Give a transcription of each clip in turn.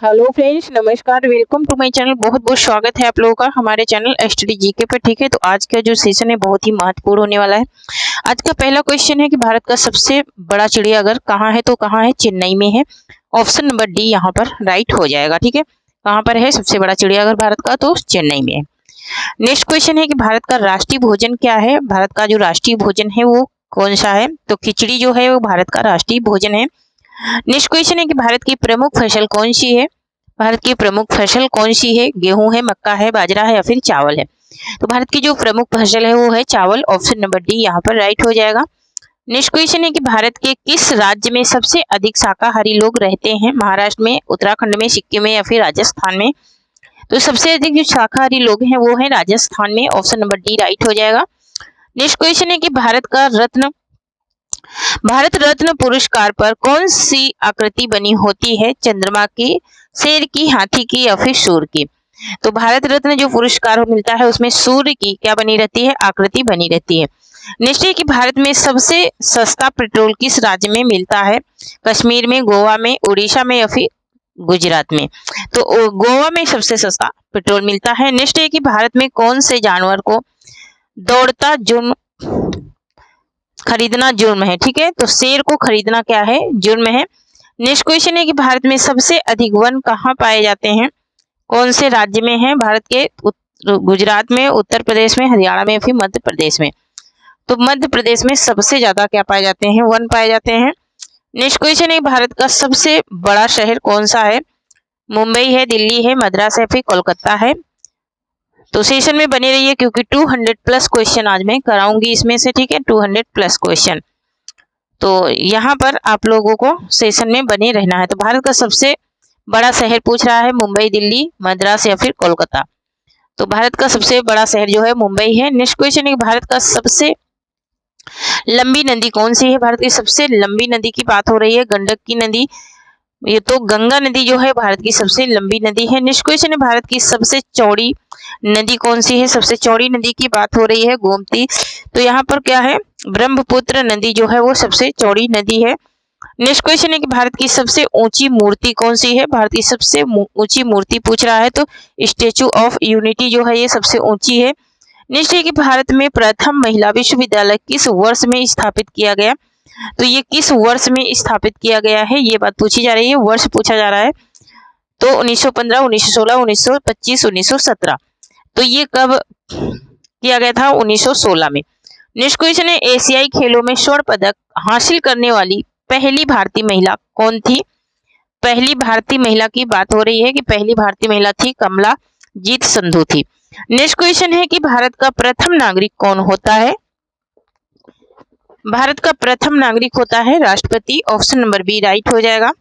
Hello friends, नमस्कार। Welcome to my channel. बहुत बहुत स्वागत है आप लोगों का हमारे चैनल स्टडी जीके पे। ठीक है, तो आज का जो सेशन है बहुत ही महत्वपूर्ण होने वाला है। आज का पहला क्वेश्चन है कि भारत का सबसे बड़ा चिड़ियाघर कहाँ है, तो कहाँ है? चेन्नई में है। ऑप्शन नंबर डी यहाँ पर राइट हो जाएगा। ठीक है, कहाँ पर है सबसे बड़ा चिड़ियाघर भारत का? तो चेन्नई में है। नेक्स्ट क्वेश्चन है कि भारत का राष्ट्रीय भोजन क्या है? भारत का जो राष्ट्रीय भोजन है वो कौन सा है? तो खिचड़ी जो है वो भारत का राष्ट्रीय भोजन है। नेक्स्ट क्वेश्चन है कि भारत की प्रमुख फसल कौन सी है? भारत की प्रमुख फसल कौन सी है? गेहूं है, मक्का है, बाजरा है या फिर चावल है? तो भारत की जो प्रमुख फसल है वो है चावल। ऑप्शन नंबर डी यहाँ पर राइट हो जाएगा। नेक्स्ट क्वेश्चन है कि भारत के किस राज्य में सबसे अधिक शाकाहारी लोग रहते हैं? महाराष्ट्र में, उत्तराखंड में, सिक्किम में या फिर राजस्थान में? तो सबसे अधिक जो शाकाहारी लोग हैं वो है राजस्थान में। ऑप्शन नंबर डी राइट हो जाएगा। नेक्स्ट क्वेश्चन है कि भारत रत्न पुरस्कार पर कौन सी आकृति बनी होती है? चंद्रमा की, शेर की, हाथी की या फिर सूर्य की? तो भारत रत्न जो पुरस्कार मिलता है उसमें सूर्य की क्या बनी रहती है? आकृति बनी रहती है। नेक्स्ट है कि भारत में सबसे सस्ता पेट्रोल किस राज्य में मिलता है? कश्मीर में, गोवा में, उड़ीसा में या फिर गुजरात में? तो गोवा में सबसे सस्ता पेट्रोल मिलता है। नेक्स्ट है कि भारत में कौन से जानवर को दौड़ता जुर्म खरीदना जुर्म है? ठीक है, तो शेर को खरीदना क्या है? जुर्म है। नेक्स्ट क्वेश्चन है कि भारत में सबसे अधिक वन कहाँ पाए जाते हैं? कौन से राज्य में है? भारत के गुजरात में, उत्तर प्रदेश में, हरियाणा में, फिर मध्य प्रदेश में? तो मध्य प्रदेश में सबसे ज्यादा क्या पाए जाते हैं? वन पाए जाते हैं। नेक्स्ट क्वेश्चन है भारत का सबसे बड़ा शहर कौन सा है? मुंबई है, दिल्ली है, मद्रास है, फिर कोलकाता है? तो सेशन में बने रहिए क्योंकि 200 प्लस क्वेश्चन आज मैं कराऊंगी इसमें से। ठीक है, 200 प्लस क्वेश्चन, तो यहाँ पर आप लोगों को सेशन में बने रहना है। तो भारत का सबसे बड़ा शहर पूछ रहा है, मुंबई, दिल्ली, मद्रास या फिर कोलकाता? तो भारत का सबसे बड़ा शहर जो है मुंबई है। नेक्स्ट क्वेश्चन है भारत का सबसे लंबी नदी कौन सी है? भारत की सबसे लंबी नदी की बात हो रही है, गंडक की नदी। ये तो गंगा नदी जो है भारत की सबसे लंबी नदी है। नेक्स्ट क्वेश्चन है भारत की सबसे चौड़ी नदी कौन सी है? सबसे चौड़ी नदी की बात हो रही है, गोमती। तो यहाँ पर क्या है? ब्रह्मपुत्र नदी जो है वो सबसे चौड़ी नदी है। नेक्स्ट क्वेश्चन है कि भारत की सबसे ऊंची मूर्ति कौन सी है? भारत की सबसे ऊंची मूर्ति पूछ रहा है, तो स्टेचू ऑफ यूनिटी जो है ये सबसे ऊंची है। नेक्स्ट है कि भारत में प्रथम महिला विश्वविद्यालय किस वर्ष में स्थापित किया गया? तो ये किस वर्ष में स्थापित किया गया है ये बात पूछी जा रही है, वर्ष पूछा जा रहा है। तो 1915, 1916, 1925, 1917? तो ये कब किया गया था? 1916 में। नेक्स्ट क्वेश्चन है एशियाई खेलों में स्वर्ण पदक हासिल करने वाली पहली भारतीय महिला कौन थी? पहली भारतीय महिला की बात हो रही है कि पहली भारतीय महिला थी कमलाजीत संधू थी। नेक्स्ट क्वेश्चन है कि भारत का प्रथम नागरिक कौन होता है? भारत का प्रथम नागरिक होता है राष्ट्रपति। ऑप्शन नंबर बी राइट हो जाएगा।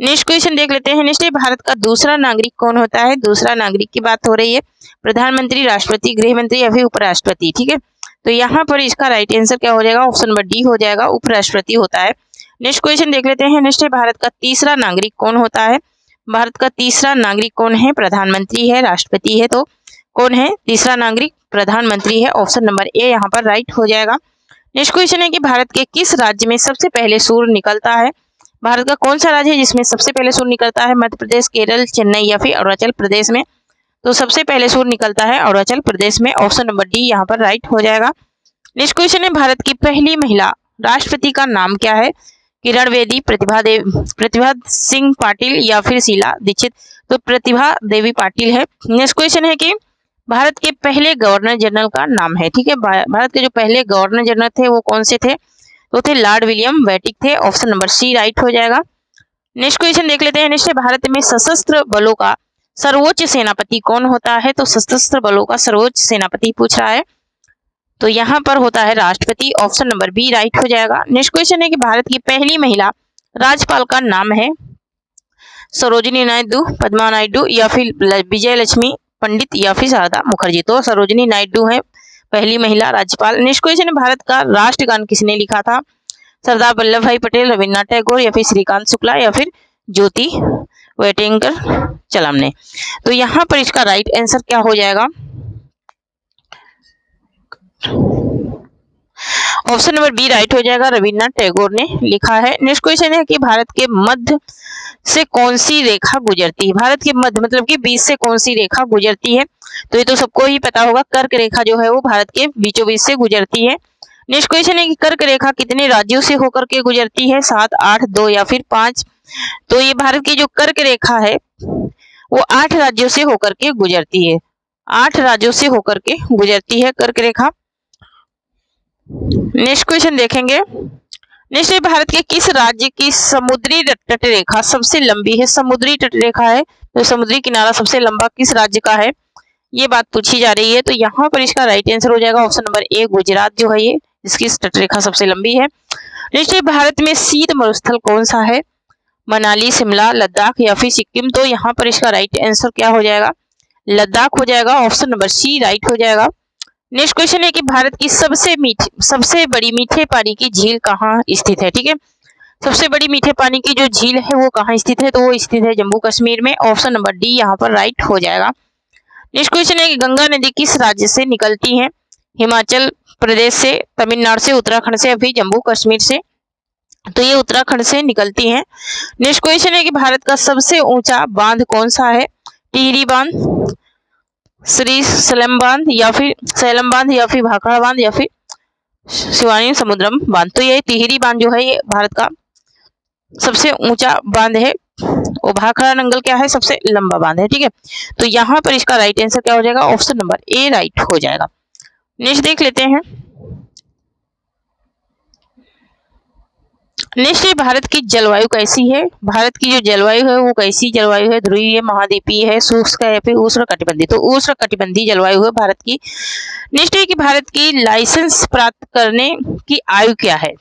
नेक्स्ट क्वेश्चन देख लेते हैं। नेक्स्ट भारत का दूसरा नागरिक कौन होता है? दूसरा नागरिक की बात हो रही है, प्रधानमंत्री, राष्ट्रपति, गृह मंत्री या फिर उपराष्ट्रपति? ठीक है, तो यहाँ पर इसका राइट आंसर क्या हो जाएगा? ऑप्शन नंबर डी हो जाएगा, उपराष्ट्रपति होता है। नेक्स्ट क्वेश्चन देख लेते हैं। नेक्स्ट भारत का तीसरा नागरिक कौन होता है? भारत का तीसरा नागरिक कौन है? प्रधानमंत्री है, राष्ट्रपति है, तो कौन है तीसरा नागरिक? प्रधानमंत्री है। ऑप्शन नंबर ए यहाँ पर राइट हो जाएगा। नेक्स्ट क्वेश्चन है कि भारत के किस राज्य में सबसे पहले सूर्य निकलता है? भारत का कौन सा राज्य है जिसमें सबसे पहले सूर्य निकलता है? मध्य प्रदेश, केरल, चेन्नई या फिर अरुणाचल प्रदेश में? तो सबसे पहले सूर्य निकलता है अरुणाचल प्रदेश में। ऑप्शन नंबर डी यहाँ पर राइट हो जाएगा। नेक्स्ट क्वेश्चन है भारत की पहली महिला राष्ट्रपति का नाम क्या है? किरण बेदी, प्रतिभा सिंह पाटिल या फिर शीला दीक्षित? तो प्रतिभा देवी पाटिल है। नेक्स्ट क्वेश्चन है कि भारत के पहले गवर्नर जनरल का नाम है। ठीक है, भारत के जो पहले गवर्नर जनरल थे वो कौन से थे? तो थे लॉर्ड विलियम बेंटिक थे। ऑप्शन नंबर सी राइट हो जाएगा। नेक्स्ट क्वेश्चन देख लेते हैं। नेक्स्ट भारत में सशस्त्र बलों का सर्वोच्च सेनापति कौन होता है? तो सशस्त्र बलों का सर्वोच्च सेनापति पूछ रहा है, तो यहाँ पर होता है राष्ट्रपति। ऑप्शन नंबर बी राइट हो जाएगा। नेक्स्ट क्वेश्चन है कि भारत की पहली महिला राज्यपाल का नाम है? सरोजिनी नायडू, पद्मा नायडू या फिर विजय लक्ष्मी पंडित या फिर शारदा मुखर्जी? तो सरोजिनी नायडू है पहली महिला राज्यपाल। नेक्स्ट क्वेश्चन है भारत का राष्ट्रगान किसने लिखा था? सरदार वल्लभ भाई पटेल, रविन्द्रनाथ टैगोर या फिर श्रीकांत शुक्ला या फिर ज्योति वेटिंकर चलाम ने? तो यहाँ पर इसका राइट आंसर क्या हो जाएगा? ऑप्शन नंबर बी राइट हो जाएगा, रविन्द्रनाथ टैगोर ने लिखा है। नेक्स्ट क्वेश्चन है कि भारत के मध्य से कौन सी रेखा गुजरती है? भारत के मध्य मतलब कि बीच से कौन सी रेखा गुजरती है? तो ये तो सबको ही पता होगा, कर्क रेखा जो है वो भारत के बीचों बीच से गुजरती है। नेक्स्ट क्वेश्चन है कि कर्क रेखा कितने राज्यों से होकर के गुजरती है? 7, 8, 2 या फिर 5। तो ये भारत की जो कर्क रेखा है वो 8 राज्यों से होकर के गुजरती है। 8 राज्यों से होकर के गुजरती है कर्क रेखा। नेक्स्ट क्वेश्चन देखेंगे। नेक्स्ट है भारत के किस राज्य की समुद्री तट रेखा सबसे लंबी है? समुद्री तट रेखा है तो समुद्री किनारा सबसे लंबा किस राज्य का है? ये बात पूछी जा रही है। तो यहाँ पर इसका राइट आंसर हो जाएगा ऑप्शन नंबर ए, गुजरात जो है ये इसकी तट रेखा सबसे लंबी है। नेक्स्ट है भारत में शीत मरुस्थल कौन सा है? मनाली, शिमला, लद्दाख या फिर सिक्किम। तो यहाँ पर इसका राइट आंसर क्या हो जाएगा? लद्दाख हो जाएगा, ऑप्शन नंबर सी राइट हो जाएगा। नेक्स्ट क्वेश्चन है कि भारत की सबसे बड़ी मीठे पानी की झील कहाँ स्थित है? ठीक है, सबसे बड़ी मीठे पानी की जो झील है वो कहाँ स्थित है? तो वो स्थित है जम्मू कश्मीर में, ऑप्शन नंबर डी यहाँ पर राइट हो जाएगा। नेक्स्ट क्वेश्चन है कि गंगा नदी किस राज्य से निकलती है? हिमाचल प्रदेश से, तमिलनाडु से, उत्तराखंड से या फिर जम्मू कश्मीर से। तो ये उत्तराखंड से निकलती है। नेक्स्ट क्वेश्चन है कि भारत का सबसे ऊंचा बांध कौन सा है? टिहरी बांध, श्री सलेम बांध या फिर भाखड़ा बांध या फिर शिवानी समुद्रम बांध। तो ये टिहरी बांध जो है ये भारत का सबसे ऊंचा बांध है और भाखड़ा नंगल क्या है? सबसे लंबा बांध है। ठीक है, तो यहाँ पर इसका राइट आंसर क्या हो जाएगा? ऑप्शन नंबर ए राइट हो जाएगा। नेक्स्ट देख लेते हैं। नेक्स्ट भारत की जलवायु कैसी है? भारत की जो जलवायु है वो कैसी जलवायु है? ध्रुवीय, महाद्वीपीय है, शुष्क है या फिर उष्णकटिबंधीय? तो उष्णकटिबंधीय जलवायु है भारत की। नेक्स्ट है कि भारत की लाइसेंस प्राप्त करने की आयु क्या है?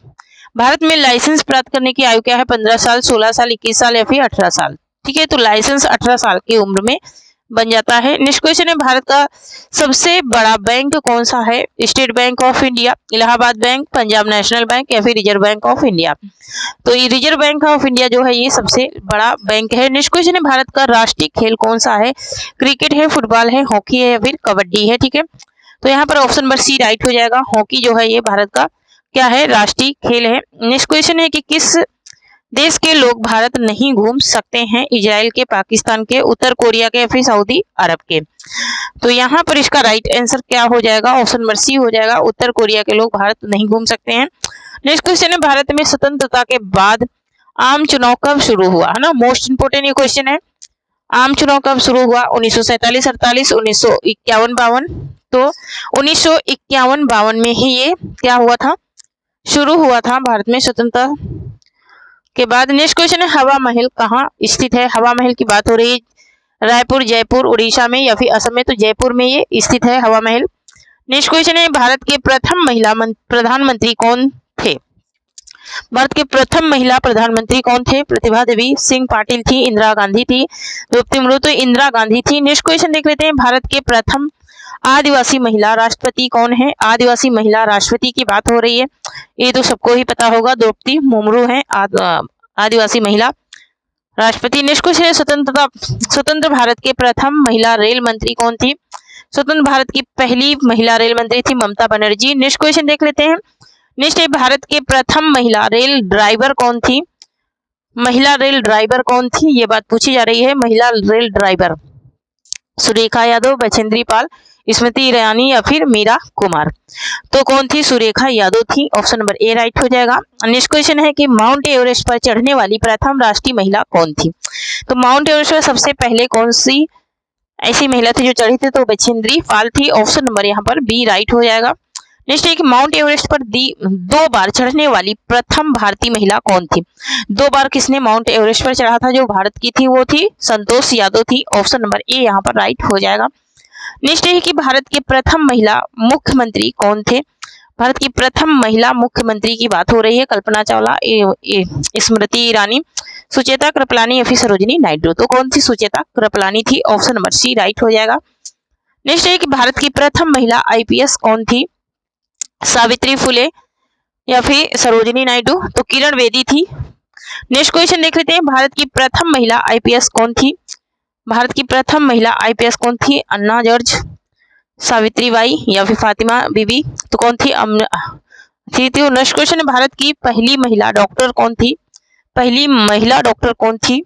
भारत में लाइसेंस प्राप्त करने की आयु क्या है? 15 साल, 16 साल, 21 साल या फिर 18 साल। ठीक है, तो लाइसेंस 18 साल की उम्र में बन जाता है। नेक्स्ट क्वेश्चन है भारत का सबसे बड़ा बैंक कौन सा है? State bank of India, Allahabad bank, Punjab national bank या फिर रिजर्व बैंक ऑफ इंडिया। तो ये रिजर्व बैंक ऑफ इंडिया जो है ये सबसे बड़ा बैंक है। नेक्स्ट क्वेश्चन है भारत का राष्ट्रीय खेल कौन सा है? क्रिकेट है, फुटबॉल है, हॉकी है या फिर कबड्डी है? ठीक है, तो यहाँ पर ऑप्शन नंबर सी राइट हो जाएगा। हॉकी जो है ये भारत का क्या है? राष्ट्रीय खेल है। नेक्स्ट क्वेश्चन है कि किस देश के लोग भारत नहीं घूम सकते हैं? इजराइल के, पाकिस्तान के, उत्तर कोरिया के या फिर सऊदी अरब के। तो यहाँ पर इसका राइट आंसर क्या हो जाएगा? ऑप्शन नंबर सी हो जाएगा, उत्तर कोरिया के लोग भारत नहीं घूम सकते हैं। नेक्स्ट क्वेश्चन है भारत में स्वतंत्रता के बाद आम चुनाव कब शुरू हुआ? है ना, मोस्ट इंपोर्टेंट ये क्वेश्चन है। आम चुनाव कब शुरू हुआ? 1947, 48, 1951, 52। तो 1951-52 में ही ये क्या हुआ था? शुरू हुआ था भारत में स्वतंत्रता के बाद। नेक्स्ट क्वेश्चन है हवा महल कहाँ स्थित है? हवा महल की बात हो रही है रायपुर, जयपुर, उड़ीसा में या फिर असम में। तो जयपुर में ये स्थित है हवा महल। नेक्स्ट क्वेश्चन है भारत के प्रथम महिला प्रधानमंत्री कौन थे? भारत के प्रथम महिला प्रधानमंत्री कौन थे? प्रतिभा देवी सिंह पाटिल थी, इंदिरा गांधी थी, द्रौपदी मुर्मू। तो इंदिरा गांधी थी। नेक्स्ट क्वेश्चन देख लेते हैं भारत के प्रथम आदिवासी महिला राष्ट्रपति कौन है? आदिवासी महिला राष्ट्रपति की बात हो रही है, ये तो सबको ही पता होगा, द्रौपदी मुर्मू है आदिवासी महिला राष्ट्रपति। नेक्स्ट क्वेश्चन है स्वतंत्र भारत के प्रथम महिला रेल मंत्री कौन थी? स्वतंत्र भारत की पहली महिला रेल मंत्री थी ममता बनर्जी। नेक्स्ट क्वेश्चन देख लेते हैं। नेक्स्ट है भारत के प्रथम महिला रेल ड्राइवर कौन थी? महिला रेल ड्राइवर कौन थी ये बात पूछी जा रही है। महिला रेल ड्राइवर सुरेखा यादव, बछेंद्री पाल, स्मृति ईरानी या फिर मीरा कुमार। तो कौन थी? सुरेखा यादव थी, ऑप्शन नंबर ए राइट हो जाएगा। नेक्स्ट क्वेश्चन है कि माउंट एवरेस्ट पर चढ़ने वाली प्रथम राष्ट्रीय महिला कौन थी? तो माउंट एवरेस्ट पर सबसे पहले कौन सी ऐसी महिला थी जो चढ़ी थी? तो बछेंद्री पाल थी, ऑप्शन नंबर यहाँ पर बी राइट हो जाएगा। नेक्स्ट है कि माउंट एवरेस्ट पर 2 बार चढ़ने वाली प्रथम भारतीय महिला कौन थी? 2 बार किसने माउंट एवरेस्ट पर चढ़ा था जो भारत की थी? वो थी संतोष यादव थी, ऑप्शन नंबर ए यहाँ पर राइट हो जाएगा। नेक्स्ट है कि भारत के प्रथम महिला मुख्यमंत्री कौन थे? भारत की प्रथम महिला मुख्यमंत्री की बात हो रही है, कल्पना चावला, स्मृति ईरानी, सुचेता कृपलानी या फिर सरोजिनी नायडू। तो कौन थी? सुचेता कृपलानी थी, ऑप्शन नंबर सी राइट हो जाएगा। नेक्स्ट है कि भारत की प्रथम महिला आईपीएस कौन थी? सावित्री फुले या फिर सरोजिनी नायडू। तो किरण बेदी थी। नेक्स्ट क्वेश्चन देख लेते हैं। भारत की प्रथम महिला आईपीएस कौन थी? भारत की प्रथम महिला आईपीएस कौन थी? अन्ना जॉर्ज, सावित्री बाई या फिर फातिमा बीबी। तो कौन थी? नेक्स्ट क्वेश्चन है भारत की पहली महिला डॉक्टर कौन थी? पहली महिला डॉक्टर कौन थी,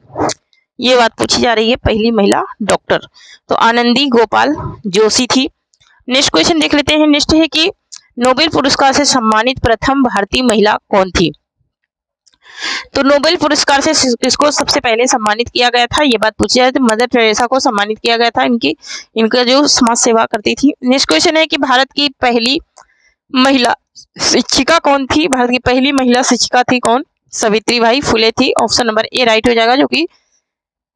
ये बात पूछी जा रही है, पहली महिला डॉक्टर। तो आनंदी गोपाल जोशी थी। नेक्स्ट क्वेश्चन देख लेते हैं। नेक्स्ट है कि नोबेल पुरस्कार से सम्मानित प्रथम भारतीय महिला कौन थी। तो नोबेल पुरस्कार से किसको सबसे पहले सम्मानित किया गया था, ये बात पूछी जाए तो मदर टेरेसा को सम्मानित किया गया था। इनका जो समाज सेवा करती थी। नेक्स्ट क्वेश्चन है कि भारत की पहली महिला शिक्षिका कौन थी। भारत की पहली महिला शिक्षिका थी कौन, सावित्रीबाई फुले थी। ऑप्शन नंबर ए राइट हो जाएगा, जो कि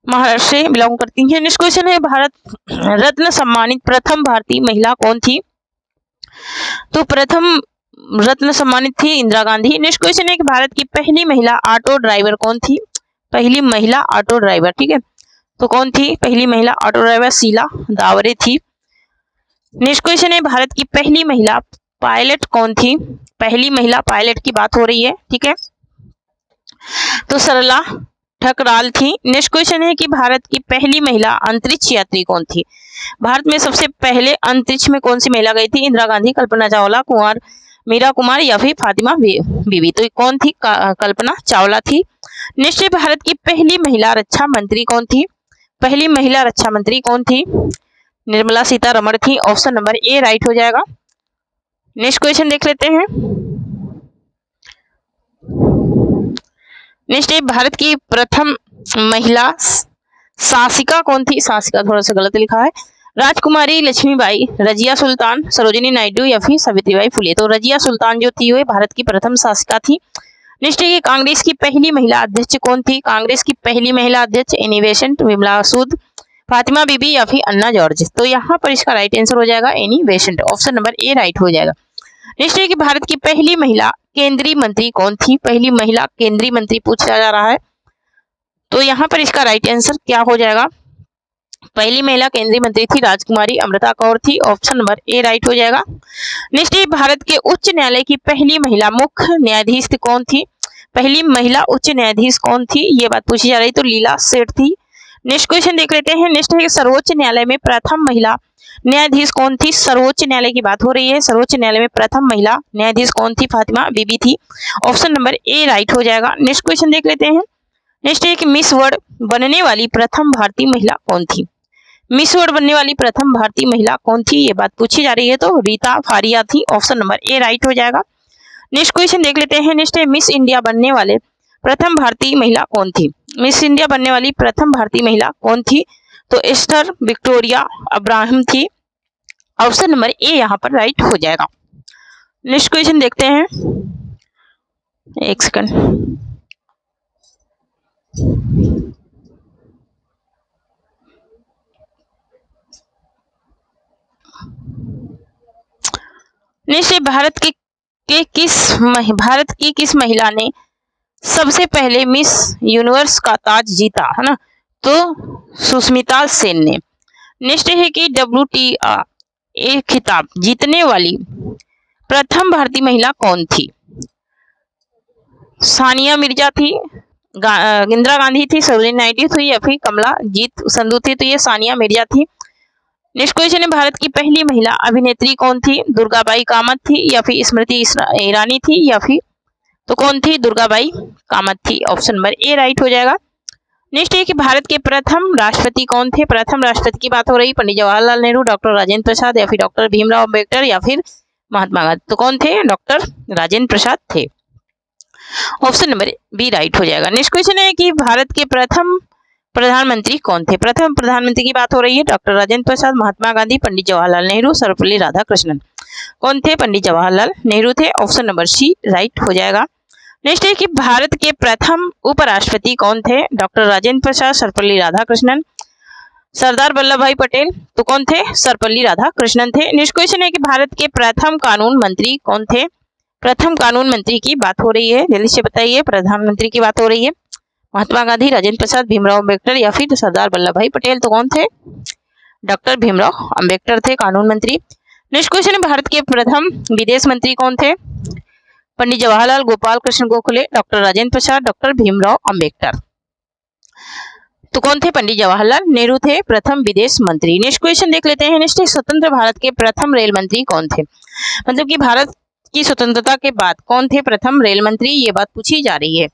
महाराष्ट्र से बिलोंग करती है। नेक्स्ट क्वेश्चन है भारत रत्न सम्मानित प्रथम भारतीय महिला कौन थी। तो प्रथम रत्न सम्मानित थी इंदिरा गांधी। नेक्स्ट क्वेश्चन है कि भारत की पहली महिला ऑटो ड्राइवर कौन थी। पहली महिला ऑटो ड्राइवर, ठीक है, तो कौन थी पहली महिला ऑटो ड्राइवर, शीला दावरे थी। नेक्स्ट क्वेश्चन है भारत की पहली महिला पायलट कौन थी। पहली महिला पायलट की बात हो रही है, ठीक है, तो सरला ठकराल थी। नेक्स्ट क्वेश्चन है कि भारत की पहली महिला अंतरिक्ष यात्री कौन थी। भारत में सबसे पहले अंतरिक्ष में कौन सी महिला गई थी। इंदिरा गांधी, कल्पना चावला, कुंवर मीरा कुमार या फिर फातिमा बीबी। तो कौन थी, कल्पना चावला थी। नेक्स्ट है भारत की पहली महिला रक्षा मंत्री कौन थी। पहली महिला रक्षा मंत्री कौन थी, निर्मला सीतारमण थी। ऑप्शन नंबर ए राइट हो जाएगा। नेक्स्ट क्वेश्चन देख लेते हैं। नेक्स्ट है भारत की प्रथम महिला शासिका कौन थी। शासिका थोड़ा सा गलत लिखा है। राजकुमारी लक्ष्मीबाई, रजिया सुल्तान, सरोजिनी नायडू या फिर सावित्रीबाई फुले। तो रजिया सुल्तान जो थी वो भारत की प्रथम शासिका थी। नेक्स्ट है कांग्रेस की पहली महिला अध्यक्ष कौन थी। कांग्रेस की पहली महिला अध्यक्ष एनी बेसेंट, विमला सूद, फातिमा बीबी या फिर अन्ना जॉर्ज। तो यहाँ पर इसका राइट आंसर हो जाएगा Annie Besant. Option number A right हो जाएगा। नेक्स्ट है कि भारत की पहली महिला केंद्रीय मंत्री कौन थी। पहली महिला केंद्रीय मंत्री पूछा जा रहा है, तो यहाँ पर इसका राइट आंसर क्या हो जाएगा। पहली महिला केंद्रीय मंत्री थी राजकुमारी अमृता कौर थी। ऑप्शन नंबर ए राइट हो जाएगा। नेक्स्ट है भारत के उच्च न्यायालय की पहली महिला मुख्य न्यायाधीश कौन थी। पहली महिला उच्च न्यायाधीश कौन थी, ये बात पूछी जा रही, तो लीला सेठ थी। नेक्स्ट क्वेश्चन देख लेते हैं। नेक्स्ट है सर्वोच्च न्यायालय में प्रथम महिला न्यायाधीश कौन थी। सर्वोच्च न्यायालय की बात हो रही है। सर्वोच्च न्यायालय में प्रथम महिला न्यायाधीश कौन थी, फातिमा बीबी थी। ऑप्शन नंबर ए राइट हो जाएगा। नेक्स्ट क्वेश्चन देख लेते हैं। नेक्स्ट है कि मिस वर्ल्ड बनने वाली प्रथम भारतीय महिला कौन थी। मिस वर्ल्ड बनने वाली प्रथम भारतीय महिला कौन थी, ये बात पूछी जा रही है, तो रीता फारिया थी। ऑप्शन नंबर ए राइट हो जाएगा। नेक्स्ट क्वेश्चन देख लेते हैं। नेक्स्ट है मिस इंडिया बनने वाले प्रथम भारतीय महिला कौन थी। मिस इंडिया बनने वाली प्रथम भारतीय महिला कौन थी, तो एस्टर विक्टोरिया अब्राहम थी। ऑप्शन नंबर ए यहाँ पर राइट हो जाएगा। नेक्स्ट क्वेश्चन देखते हैं, एक सेकंड। नेक्स्ट भारत की किस महिला ने सबसे पहले मिस यूनिवर्स का ताज जीता, है ना, तो सुष्मिता सेन ने। नेक्स्ट है कि WTA खिताब जीतने वाली प्रथम भारतीय महिला कौन थी। सानिया मिर्जा थी, इंदिरा गांधी थी, सरोजिनी नायडू थी या फिर कमला जीत संधू थी। तो ये सानिया मिर्जा थी। नेक्स्ट क्वेश्चन है भारत की पहली महिला अभिनेत्री कौन थी। दुर्गाबाई कामत थी या फिर स्मृति ईरानी थी या फिर, तो कौन थी, दुर्गाबाई कामत थी। ऑप्शन नंबर ए राइट हो जाएगा। नेक्स्ट है कि भारत के प्रथम राष्ट्रपति कौन थे। प्रथम राष्ट्रपति की बात हो रही, पंडित जवाहरलाल नेहरू, डॉक्टर राजेंद्र प्रसाद या फिर डॉक्टर भीमराव अम्बेडकर या फिर महात्मा गांधी। तो कौन थे, डॉक्टर राजेंद्र प्रसाद थे। ऑप्शन नंबर बी राइट हो जाएगा। नेक्स्ट क्वेश्चन है कि भारत के प्रथम प्रधानमंत्री कौन थे। प्रथम प्रधानमंत्री की बात हो रही है, डॉक्टर राजेंद्र प्रसाद, महात्मा गांधी, पंडित जवाहरलाल नेहरू, सर्वपल्ली राधाकृष्णन। कौन थे, पंडित जवाहरलाल नेहरू थे। ऑप्शन नंबर सी राइट हो जाएगा। नेक्स्ट है कि भारत के प्रथम उपराष्ट्रपति कौन थे। डॉक्टर राजेंद्र प्रसाद, सर्वपल्ली राधाकृष्णन, सरदार वल्लभ भाई पटेल। तो कौन थे, सर्वपल्ली राधाकृष्णन थे। नेक्स्ट क्वेश्चन है कि भारत के प्रथम कानून मंत्री कौन थे। प्रथम कानून मंत्री की बात हो रही है, जल्दी से बताइए। प्रधानमंत्री की बात हो रही है, महात्मा गांधी, राजेंद्र प्रसाद, भीमराव अम्बेडकर या फिर सरदार वल्लभ भाई पटेल। तो कौन थे, डॉक्टर भीमराव अम्बेडकर थे कानून मंत्री। नेक्स्ट क्वेश्चन है भारत के प्रथम विदेश मंत्री कौन थे। Pandit Jawaharlal, Gopal Krishna Gokhale, doctor Rajendra Prasad, doctor Bhimrao Ambedkar. तो कौन थे, पंडित जवाहरलाल नेहरू थे प्रथम विदेश मंत्री। नेक्स्ट क्वेश्चन देख लेते हैं। नेक्स्ट स्वतंत्र भारत के प्रथम रेल मंत्री कौन थे। मतलब कि भारत की स्वतंत्रता के बाद कौन थे प्रथम रेल मंत्री, ये बात पूछी जा रही है।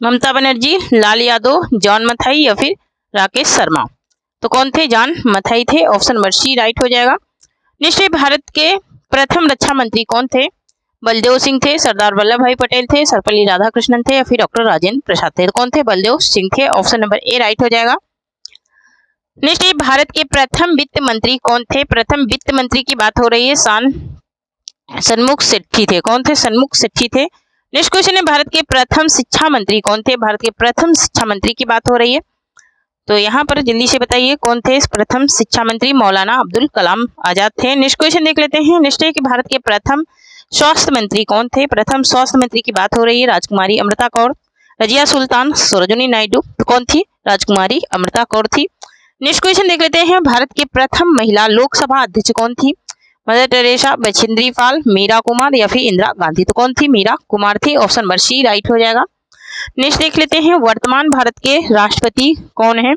ममता बनर्जी, लाल यादव, जॉन मथाई या फिर राकेश शर्मा। तो कौन थे? जॉन मथाई थे। ऑप्शन नंबर सी राइट हो जाएगा। निश्चय भारत के प्रथम रक्षा मंत्री कौन थे? बलदेव सिंह थे, सरदार वल्लभ भाई पटेल थे, सर्वपल्ली राधाकृष्णन थे या फिर डॉक्टर राजेंद्र प्रसाद थे। तो कौन थे? बलदेव सिंह थे। ऑप्शन नंबर ए राइट हो जाएगा। निश्चय भारत के प्रथम वित्त मंत्री कौन थे? प्रथम वित्त मंत्री की बात हो रही है, सन्मुख सेठी थे। कौन थे? सन्मुख सेठी थे। नेक्स्ट क्वेश्चन है, भारत के प्रथम शिक्षा मंत्री कौन थे? भारत के प्रथम शिक्षा मंत्री की बात हो रही है, तो यहाँ पर जल्दी से बताइए कौन थे प्रथम शिक्षा मंत्री? मौलाना अब्दुल कलाम आजाद थे। नेक्स्ट क्वेश्चन देख लेते हैं। निश्चय कि भारत के प्रथम स्वास्थ्य मंत्री कौन थे? प्रथम स्वास्थ्य मंत्री की बात हो रही है, राजकुमारी अमृता कौर, रजिया सुल्तान, सरोजिनी नायडू। तो कौन थी? राजकुमारी अमृता कौर थी। नेक्स्ट क्वेश्चन देख लेते हैं। भारत के प्रथम महिला लोकसभा अध्यक्ष कौन थी? मदर टेरेसा, बछेंद्री पाल, मीरा कुमार या फिर इंदिरा गांधी। तो कौन थी? मीरा कुमार थी। ऑप्शन नंबर सी राइट हो जाएगा। नेक्स्ट देख लेते हैं, वर्तमान भारत के राष्ट्रपति कौन है?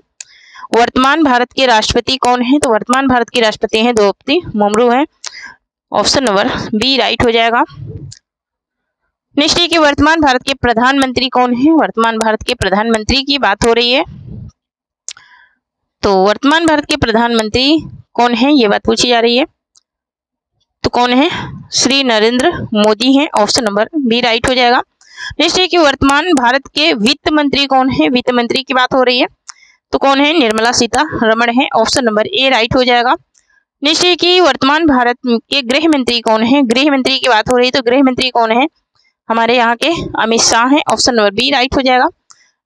वर्तमान भारत के राष्ट्रपति कौन है? तो वर्तमान भारत के राष्ट्रपति हैं द्रौपदी मुर्मू है। ऑप्शन नंबर बी राइट हो जाएगा। नेक्स्ट है कि वर्तमान भारत के प्रधानमंत्री कौन है? वर्तमान भारत के प्रधानमंत्री की बात हो रही है, तो वर्तमान भारत के प्रधानमंत्री कौन है ये बात पूछी जा रही है, तो कौन है? श्री नरेंद्र मोदी हैं। ऑप्शन नंबर बी राइट हो जाएगा। नेक्स्ट है कि वर्तमान भारत के वित्त मंत्री कौन है? वित्त मंत्री की बात हो रही है, तो कौन है? निर्मला सीतारमण है। ऑप्शन नंबर ए राइट हो जाएगा। नेक्स्ट है कि वर्तमान भारत के गृह मंत्री कौन है? गृह मंत्री की बात हो रही है, तो गृह मंत्री कौन है? हमारे यहाँ के अमित शाह हैं। ऑप्शन नंबर बी राइट हो जाएगा।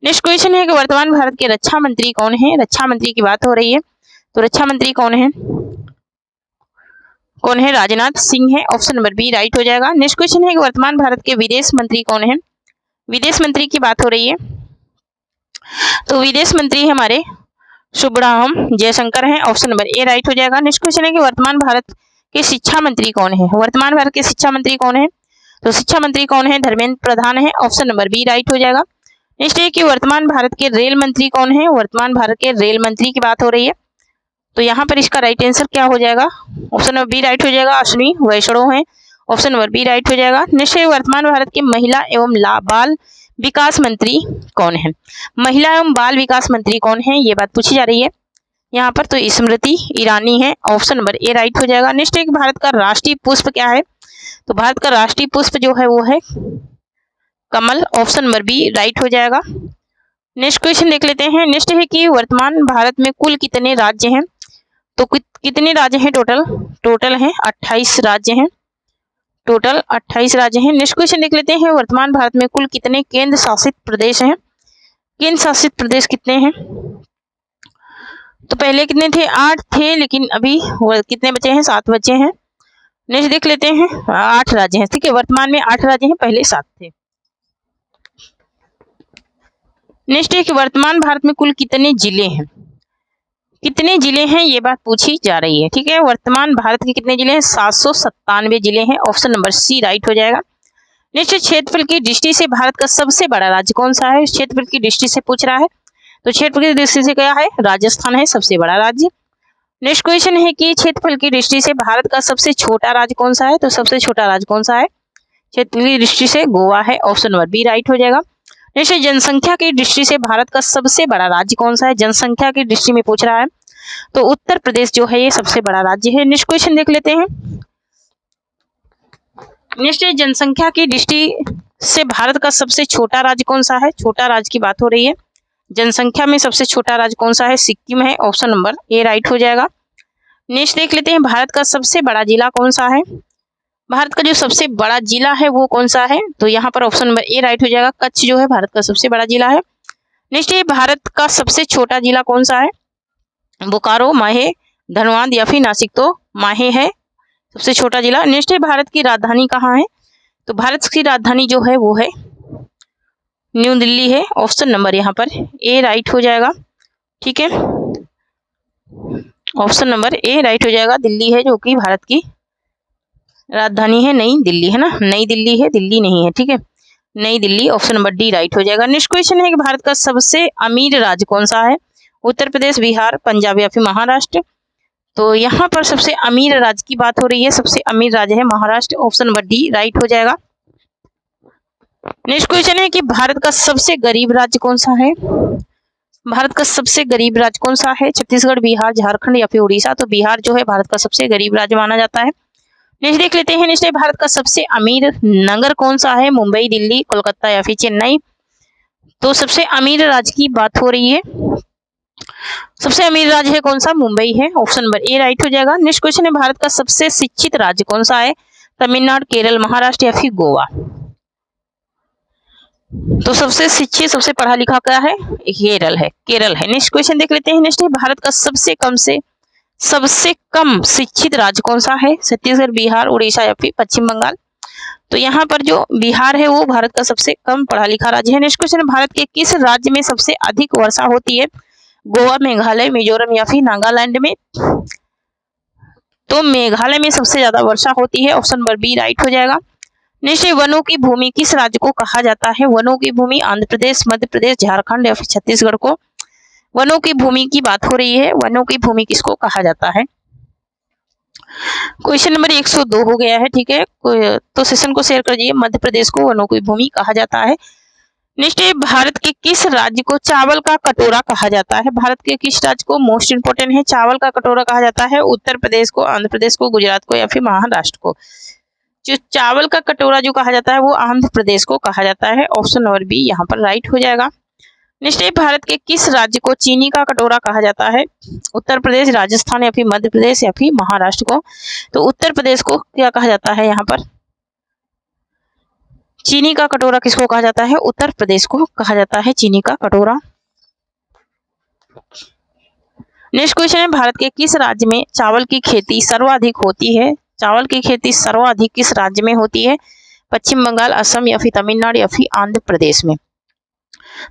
नेक्स्ट क्वेश्चन है कि वर्तमान भारत के रक्षा मंत्री कौन है? रक्षा मंत्री की बात हो रही है, तो रक्षा मंत्री कौन है? कौन है? राजनाथ सिंह है। ऑप्शन नंबर बी राइट हो जाएगा। नेक्स्ट क्वेश्चन है कि वर्तमान भारत के विदेश मंत्री कौन है? विदेश मंत्री की बात हो रही है, तो विदेश मंत्री हमारे सुब्रह्म जयशंकर हैं। ऑप्शन नंबर ए राइट हो जाएगा। नेक्स्ट क्वेश्चन है कि वर्तमान भारत के शिक्षा मंत्री कौन है? वर्तमान भारत के शिक्षा मंत्री कौन है? तो शिक्षा मंत्री कौन है? धर्मेंद्र प्रधान है। ऑप्शन नंबर बी राइट हो जाएगा। नेक्स्ट है कि वर्तमान भारत के रेल मंत्री कौन है? वर्तमान भारत के रेल मंत्री की बात हो रही है, तो यहाँ पर इसका राइट आंसर क्या हो जाएगा? ऑप्शन नंबर बी राइट हो जाएगा, अश्विनी वैष्णव है। ऑप्शन नंबर बी राइट हो जाएगा। नेक्स्ट है वर्तमान भारत के महिला एवं बाल विकास मंत्री कौन है? महिला एवं बाल विकास मंत्री कौन है ये बात पूछी जा रही है यहाँ पर, तो स्मृति ईरानी है। ऑप्शन नंबर ए राइट हो जाएगा। नेक्स्ट है भारत का राष्ट्रीय पुष्प क्या है? तो भारत का राष्ट्रीय पुष्प जो है वो है कमल। ऑप्शन नंबर बी राइट हो जाएगा। नेक्स्ट क्वेश्चन देख लेते हैं। नेक्स्ट है कि वर्तमान भारत में कुल कितने राज्य हैं? तो कितने राज्य हैं टोटल हैं 28 राज्य हैं। टोटल 28 राज्य हैं। नेक्स्ट क्वेश्चन देख लेते हैं। वर्तमान भारत में कुल कितने केंद्र शासित प्रदेश हैं? केंद्र शासित प्रदेश कितने हैं? तो पहले कितने थे? 8 थे, लेकिन अभी कितने बचे हैं? 7 बचे हैं। नेक्स्ट देख लेते हैं। 8 राज्य हैं, ठीक है। वर्तमान में 8 राज्य हैं, पहले 7 थे। नेक्स्ट है कि वर्तमान भारत में कुल कितने जिले हैं? कितने जिले हैं ये बात पूछी जा रही है, ठीक है। वर्तमान भारत के कितने जिले हैं? 797 जिले हैं। ऑप्शन नंबर सी राइट हो जाएगा। नेक्स्ट क्षेत्रफल की दृष्टि से भारत का सबसे बड़ा राज्य कौन सा है? क्षेत्रफल की दृष्टि से पूछ रहा है, तो क्षेत्रफल की दृष्टि से क्या है? राजस्थान है सबसे बड़ा राज्य। नेक्स्ट क्वेश्चन है कि क्षेत्रफल की दृष्टि से भारत का सबसे छोटा राज्य कौन सा है? तो सबसे छोटा राज्य कौन सा है क्षेत्रफल की दृष्टि से? गोवा है। ऑप्शन नंबर बी राइट हो जाएगा। नेक्स्ट जनसंख्या की दृष्टि से भारत का सबसे बड़ा राज्य कौन सा है? जनसंख्या की दृष्टि में पूछ रहा है, तो उत्तर प्रदेश जो है ये सबसे बड़ा राज्य है। नेक्स्ट क्वेश्चन देख लेते हैं। नेक्स्ट जनसंख्या की दृष्टि से भारत का सबसे छोटा राज्य कौन सा है? छोटा राज्य की बात हो रही है, जनसंख्या में सबसे छोटा राज्य कौन सा है? सिक्किम है। ऑप्शन नंबर ए राइट हो जाएगा। नेक्स्ट देख लेते हैं। भारत का सबसे बड़ा जिला कौन सा है? भारत का जो सबसे बड़ा जिला है वो कौन सा है? तो यहाँ पर ऑप्शन नंबर ए राइट हो जाएगा। कच्छ जो है भारत का सबसे बड़ा जिला है। नेक्स्ट ये भारत का सबसे छोटा जिला कौन सा है? बोकारो, माहे, धनबाद या फिर नासिक, तो माहे है सबसे छोटा जिला। नेक्स्ट है भारत की राजधानी कहाँ है? तो भारत की राजधानी जो है वो है न्यू दिल्ली है। ऑप्शन नंबर यहाँ पर ए राइट हो जाएगा, ठीक है। ऑप्शन नंबर ए राइट हो जाएगा। दिल्ली है जो कि भारत की राजधानी है, नई दिल्ली है ना, नई दिल्ली है, दिल्ली नहीं है, ठीक है, नई Delhi. Option number D right हो जाएगा। नेक्स्ट क्वेश्चन है कि भारत का सबसे अमीर राज्य कौन सा है? उत्तर प्रदेश, बिहार, पंजाब या फिर महाराष्ट्र। तो यहाँ पर सबसे अमीर राज्य की बात हो रही है, सबसे अमीर राज्य है Maharashtra. Option number D right हो जाएगा। नेक्स्ट क्वेश्चन है कि भारत का सबसे गरीब राज्य कौन सा है? भारत का सबसे गरीब राज्य कौन सा है? छत्तीसगढ़, बिहार, झारखंड या फिर उड़ीसा? तो बिहार जो है भारत का सबसे गरीब राज्य माना जाता है। नेक्स्ट देख लेते हैं, नेक्स्ट भारत का सबसे अमीर नगर कौन सा है? मुंबई, दिल्ली, कोलकाता या फिर चेन्नई? तो सबसे अमीर राज्य की बात हो रही है। सबसे अमीर राज्य है कौन सा? मुंबई है। ऑप्शन नंबर ए राइट हो जाएगा। नेक्स्ट क्वेश्चन है, भारत का सबसे शिक्षित राज्य कौन सा है? तमिलनाडु, केरल, महाराष्ट्र या फिर गोवा? तो सबसे शिक्षित, सबसे पढ़ा लिखा क्या है? केरल है, केरल है। नेक्स्ट क्वेश्चन देख लेते हैं, नेक्स्ट है, भारत का सबसे कम शिक्षित राज्य कौन सा है? छत्तीसगढ़, बिहार, उड़ीसा या फिर पश्चिम बंगाल? तो यहाँ पर जो बिहार है वो भारत का सबसे कम पढ़ा लिखा राज्य है। नेक्स्ट क्वेश्चन, भारत के किस राज्य में सबसे अधिक वर्षा होती है? गोवा, मेघालय, मिजोरम या फिर नागालैंड में? तो मेघालय में सबसे ज्यादा वर्षा होती है। ऑप्शन नंबर बी राइट हो जाएगा। नेक्स्ट, वनों की भूमि किस राज्य को कहा जाता है? वनों की भूमि आंध्र प्रदेश, मध्य प्रदेश, झारखंड या फिर छत्तीसगढ़ को? वनों की भूमि की बात हो रही है। वनों की भूमि किसको कहा जाता है? क्वेश्चन नंबर 102 हो गया है, ठीक है। तो सेशन को शेयर कर दीजिए। मध्य प्रदेश को वनों की भूमि कहा जाता है। नेक्स्ट, भारत के किस राज्य को चावल का कटोरा कहा जाता है? भारत के किस राज्य को, मोस्ट इंपोर्टेंट है, चावल का कटोरा कहा जाता है? उत्तर प्रदेश को, आंध्र प्रदेश को, गुजरात को या फिर महाराष्ट्र को? जो चावल का कटोरा जो कहा जाता है वो आंध्र प्रदेश को कहा जाता है। ऑप्शन नंबर बी यहाँ पर राइट हो जाएगा। नेक्स्ट, भारत के किस राज्य को चीनी का कटोरा कहा जाता है? उत्तर प्रदेश, राजस्थान या फिर मध्य प्रदेश या फिर महाराष्ट्र को? तो उत्तर प्रदेश को क्या कहा जाता है? यहाँ पर चीनी का कटोरा किसको कहा जाता है? उत्तर प्रदेश को कहा जाता है चीनी का कटोरा। नेक्स्ट क्वेश्चन है, भारत के किस राज्य में चावल की खेती सर्वाधिक होती है? चावल की खेती सर्वाधिक किस राज्य में होती है? पश्चिम बंगाल, असम या फिर तमिलनाडु या फिर आंध्र प्रदेश में?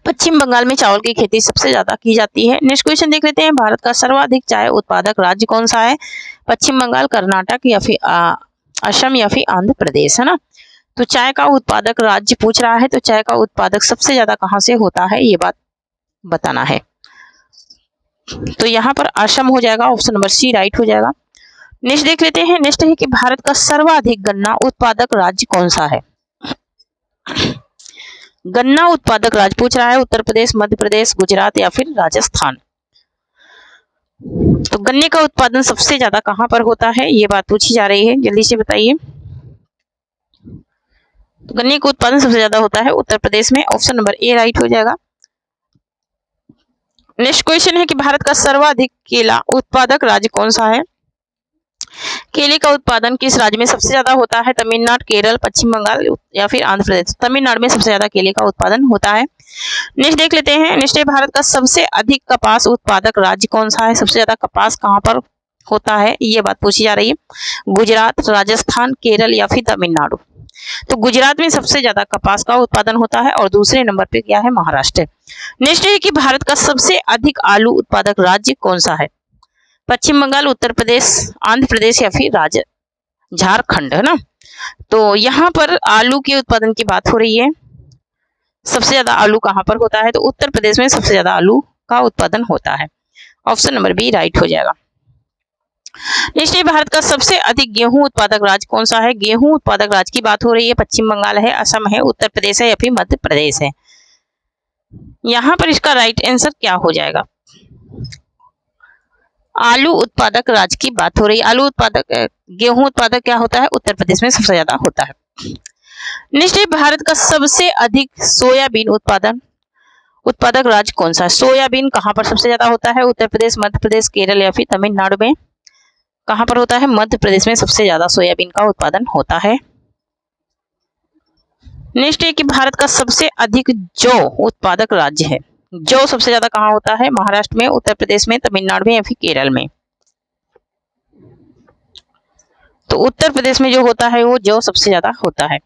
पश्चिम बंगाल में चावल की खेती सबसे ज्यादा की जाती है। नेक्स्ट क्वेश्चन देख लेते हैं, भारत का सर्वाधिक चाय उत्पादक राज्य कौन सा है? पश्चिम बंगाल, कर्नाटक या फिर असम या फिर आंध्र प्रदेश, है ना। तो चाय का उत्पादक राज्य पूछ रहा है, तो चाय का उत्पादक सबसे ज्यादा कहाँ से होता है ये बात बताना है। तो यहाँ पर असम हो जाएगा। ऑप्शन नंबर सी राइट हो जाएगा। नेक्स्ट देख लेते हैं, नेक्स्ट है कि भारत का सर्वाधिक गन्ना उत्पादक राज्य कौन सा है? गन्ना उत्पादक राज्य पूछ रहा है, उत्तर प्रदेश, मध्य प्रदेश, गुजरात या फिर राजस्थान? तो गन्ने का उत्पादन सबसे ज्यादा कहां पर होता है ये बात पूछी जा रही है, जल्दी से बताइए। तो गन्ने का उत्पादन सबसे ज्यादा होता है उत्तर प्रदेश में। ऑप्शन नंबर ए राइट हो जाएगा। नेक्स्ट क्वेश्चन है कि भारत का सर्वाधिक केला उत्पादक राज्य कौन सा है? केले का उत्पादन किस राज्य में सबसे ज्यादा होता है? तमिलनाडु, केरल, पश्चिम बंगाल या फिर आंध्र प्रदेश? तमिलनाडु में सबसे ज्यादा केले का उत्पादन होता है। नेक्स्ट देख लेते हैं, नेक्स्ट है, भारत का सबसे अधिक कपास उत्पादक राज्य कौन सा है? सबसे ज्यादा कपास कहाँ पर होता है ये बात पूछी जा रही है। गुजरात, राजस्थान, केरल या फिर तमिलनाडु? तो गुजरात में सबसे ज्यादा कपास का उत्पादन होता है और दूसरे नंबर पे क्या है? महाराष्ट्र। नेक्स्ट है कि भारत का सबसे अधिक आलू उत्पादक राज्य कौन सा है? पश्चिम बंगाल, उत्तर प्रदेश, आंध्र प्रदेश या फिर झारखंड, है ना। तो यहाँ पर आलू के उत्पादन की बात हो रही है। सबसे ज्यादा आलू कहाँ पर होता है? तो उत्तर प्रदेश में सबसे ज्यादा आलू का उत्पादन होता है। ऑप्शन नंबर बी राइट हो जाएगा। नेक्स्ट है, भारत का सबसे अधिक गेहूं उत्पादक राज्य कौन सा है? गेहूं उत्पादक राज्य की बात हो रही है। पश्चिम बंगाल है, असम है, उत्तर प्रदेश है या फिर मध्य प्रदेश है? यहाँ पर इसका राइट आंसर क्या हो जाएगा? आलू उत्पादक राज्य की बात हो रही है। आलू उत्पादक, गेहूं उत्पादक क्या होता है? उत्तर प्रदेश में सबसे ज्यादा होता है। नेक्स्ट है, भारत का सबसे अधिक सोयाबीन उत्पादक राज्य कौन सा है? सोयाबीन कहां पर सबसे ज्यादा होता है? उत्तर प्रदेश, मध्य प्रदेश, केरल या फिर तमिलनाडु में? कहां पर होता है? मध्य प्रदेश में सबसे ज्यादा सोयाबीन का उत्पादन होता है। नेक्स्ट है कि भारत का सबसे अधिक जौ उत्पादक राज्य है। जौ सबसे ज्यादा कहां होता है? महाराष्ट्र में, उत्तर प्रदेश में, तमिलनाडु में या फिर केरल में? तो उत्तर प्रदेश में जो होता है वो जौ सबसे ज्यादा होता है।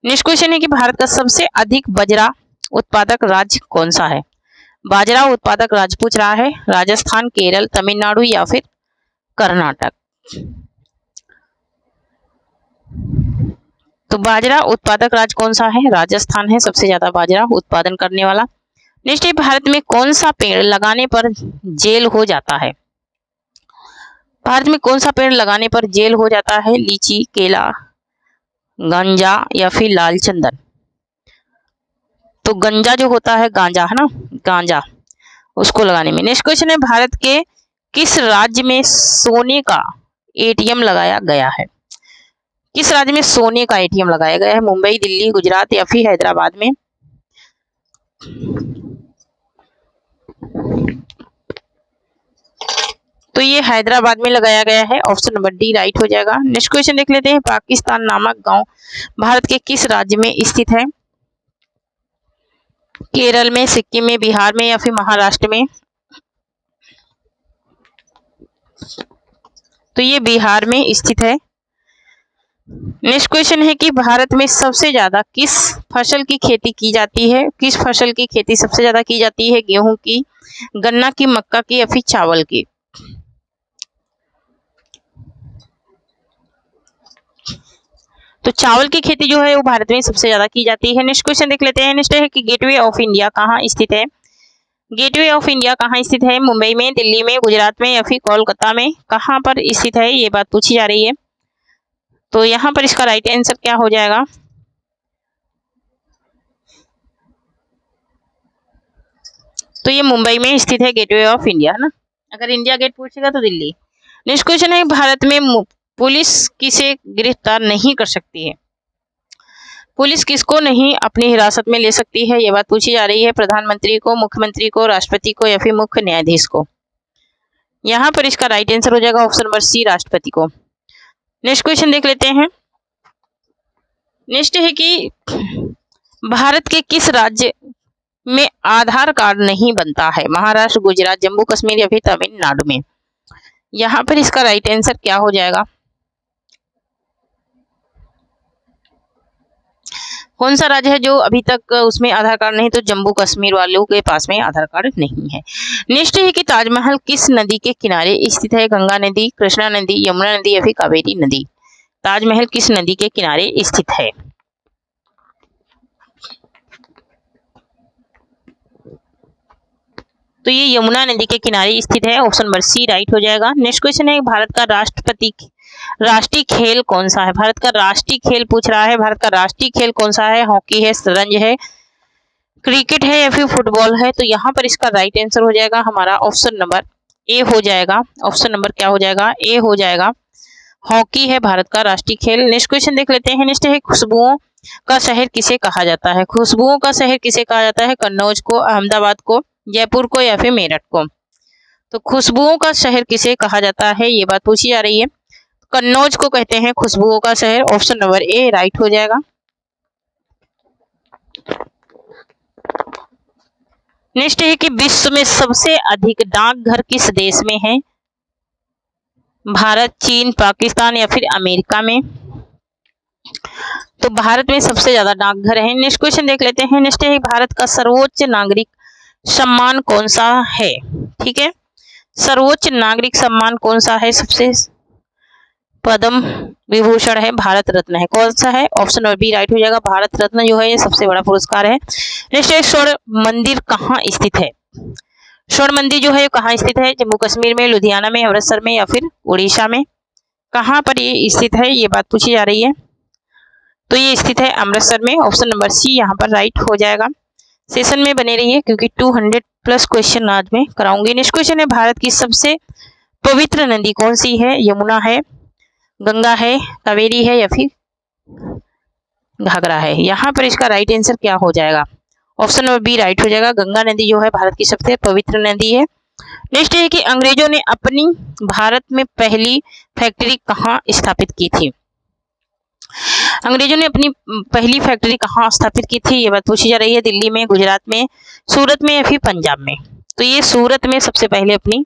नेक्स्ट क्वेश्चन है कि भारत का सबसे अधिक बाजरा उत्पादक राज्य कौन सा है? बाजरा उत्पादक राज्य पूछ रहा है, राजस्थान, केरल, तमिलनाडु या फिर कर्नाटक? तो बाजरा उत्पादक राज्य कौन सा है? राजस्थान है सबसे ज्यादा बाजरा उत्पादन करने वाला। नेक्स्ट है, भारत में कौन सा पेड़ लगाने पर जेल हो जाता है? भारत में कौन सा पेड़ लगाने पर जेल हो जाता है? लीची, केला, गांजा या फिर लाल चंदन? तो गंजा जो होता है, गांजा है ना, गांजा, उसको लगाने में। नेक्स्ट क्वेश्चन है, भारत के किस राज्य में सोने का एटीएम लगाया गया है? किस राज्य में सोने का एटीएम लगाया गया है? मुंबई, दिल्ली, गुजरात या फिर हैदराबाद में? तो ये हैदराबाद में लगाया गया है। ऑप्शन नंबर डी राइट हो जाएगा। नेक्स्ट क्वेश्चन देख लेते हैं, पाकिस्तान नामक गांव भारत के किस राज्य में स्थित है? केरल में, सिक्किम में, बिहार में या फिर महाराष्ट्र में? तो ये बिहार में स्थित है। नेक्स्ट क्वेश्चन है कि भारत में सबसे ज्यादा किस फसल की खेती की जाती है? किस फसल की खेती सबसे ज्यादा की जाती है? गेहूं की, गन्ना की, मक्का की या फिर चावल की? तो चावल की खेती जो है वो भारत में सबसे ज्यादा की जाती है। नेक्स्ट क्वेश्चन देख लेते हैं। नेक्स्ट है कि गेटवे ऑफ इंडिया कहाँ स्थित है? गेटवे ऑफ इंडिया कहाँ स्थित है? मुंबई में, दिल्ली में, गुजरात में या फिर कोलकाता में? कहाँ पर स्थित है, ये बात पूछी जा रही है। तो यहाँ पर इसका राइट आंसर क्या हो जाएगा? तो ये मुंबई में स्थित है गेटवे ऑफ इंडिया, है ना। अगर इंडिया गेट पूछेगा तो दिल्ली। नेक्स्ट क्वेश्चन है, भारत में पुलिस किसे गिरफ्तार नहीं कर सकती है? पुलिस किसको नहीं अपनी हिरासत में ले सकती है, ये बात पूछी जा रही है। प्रधानमंत्री को, मुख्यमंत्री को, राष्ट्रपति को या फिर मुख्य न्यायाधीश को? यहाँ पर इसका राइट आंसर हो जाएगा ऑप्शन नंबर सी, राष्ट्रपति को। नेक्स्ट क्वेश्चन देख लेते हैं। नेक्स्ट है कि भारत के किस राज्य में आधार कार्ड नहीं बनता है? महाराष्ट्र, गुजरात, जम्मू कश्मीर या फिर तमिलनाडु में? यहाँ पर इसका राइट आंसर क्या हो जाएगा? कौन सा राज्य है जो अभी तक उसमें आधार कार्ड नहीं? तो जम्मू कश्मीर वालों के पास में आधार कार्ड नहीं है। नेक्स्ट है कि ताजमहल किस नदी के किनारे स्थित है? गंगा नदी, कृष्णा नदी, यमुना नदी या फिर कावेरी नदी? ताजमहल किस नदी के किनारे स्थित है? तो ये यमुना नदी के किनारे स्थित है। ऑप्शन नंबर सी राइट हो जाएगा। नेक्स्ट क्वेश्चन है, भारत का राष्ट्रीय खेल कौन सा है? भारत का राष्ट्रीय खेल पूछ रहा है। भारत का राष्ट्रीय खेल कौन सा है? हॉकी है, शतरंज है, क्रिकेट है या फिर फुटबॉल है? तो यहाँ पर इसका राइट आंसर हो जाएगा हमारा ऑप्शन नंबर ए हो जाएगा। ऑप्शन नंबर क्या हो जाएगा? ए हो जाएगा। हॉकी है भारत का राष्ट्रीय खेल। नेक्स्ट क्वेश्चन देख लेते हैं। नेक्स्ट है, खुशबुओं का शहर किसे कहा जाता है? खुशबुओं का शहर किसे कहा जाता है? कन्नौज को, अहमदाबाद को, जयपुर को या फिर मेरठ को? तो खुशबुओं का शहर किसे कहा जाता है, ये बात पूछी जा रही है। कन्नौज को कहते हैं खुशबुओं का शहर। ऑप्शन नंबर ए राइट हो जाएगा। नेक्स्ट है कि विश्व में सबसे अधिक डाकघर किस देश में है? भारत, चीन, पाकिस्तान या फिर अमेरिका में? तो भारत में सबसे ज्यादा डाकघर है। नेक्स्ट क्वेश्चन देख लेते हैं। नेक्स्ट है, भारत का सर्वोच्च नागरिक सम्मान कौन सा है? ठीक है, सर्वोच्च नागरिक सम्मान कौन सा है? सबसे पद्म विभूषण है, भारत रत्न है। कौन सा है? ऑप्शन नंबर बी राइट हो जाएगा। भारत रत्न जो है ये सबसे बड़ा पुरस्कार है। नेक्स्ट है, स्वर्ण मंदिर कहाँ स्थित है? स्वर्ण मंदिर जो है कहाँ स्थित है? जम्मू कश्मीर में, लुधियाना में, अमृतसर में या फिर उड़ीसा में? कहाँ पर ये स्थित है, ये बात पूछी जा रही है। तो ये स्थित है अमृतसर में। ऑप्शन नंबर सी यहाँ पर राइट हो जाएगा। सेशन में बने रहिए क्योंकि 200 प्लस क्वेश्चन आज मैं कराऊंगी। नेक्स्ट क्वेश्चन है, भारत की सबसे पवित्र नदी कौन सी है? यमुना है, गंगा है, कावेरी है या फिर घाघरा है? यहाँ पर इसका राइट आंसर क्या हो जाएगा? ऑप्शन नंबर बी राइट हो जाएगा। गंगा नदी जो है भारत की सबसे पवित्र नदी है। नेक्स्ट है कि अंग्रेजों ने अपनी भारत में पहली फैक्ट्री कहाँ स्थापित की थी? अंग्रेजों ने अपनी पहली फैक्ट्री कहाँ स्थापित की थी, ये बात पूछी जा रही है। दिल्ली में, गुजरात में, सूरत में या फिर पंजाब में? तो ये सूरत में सबसे पहले अपनी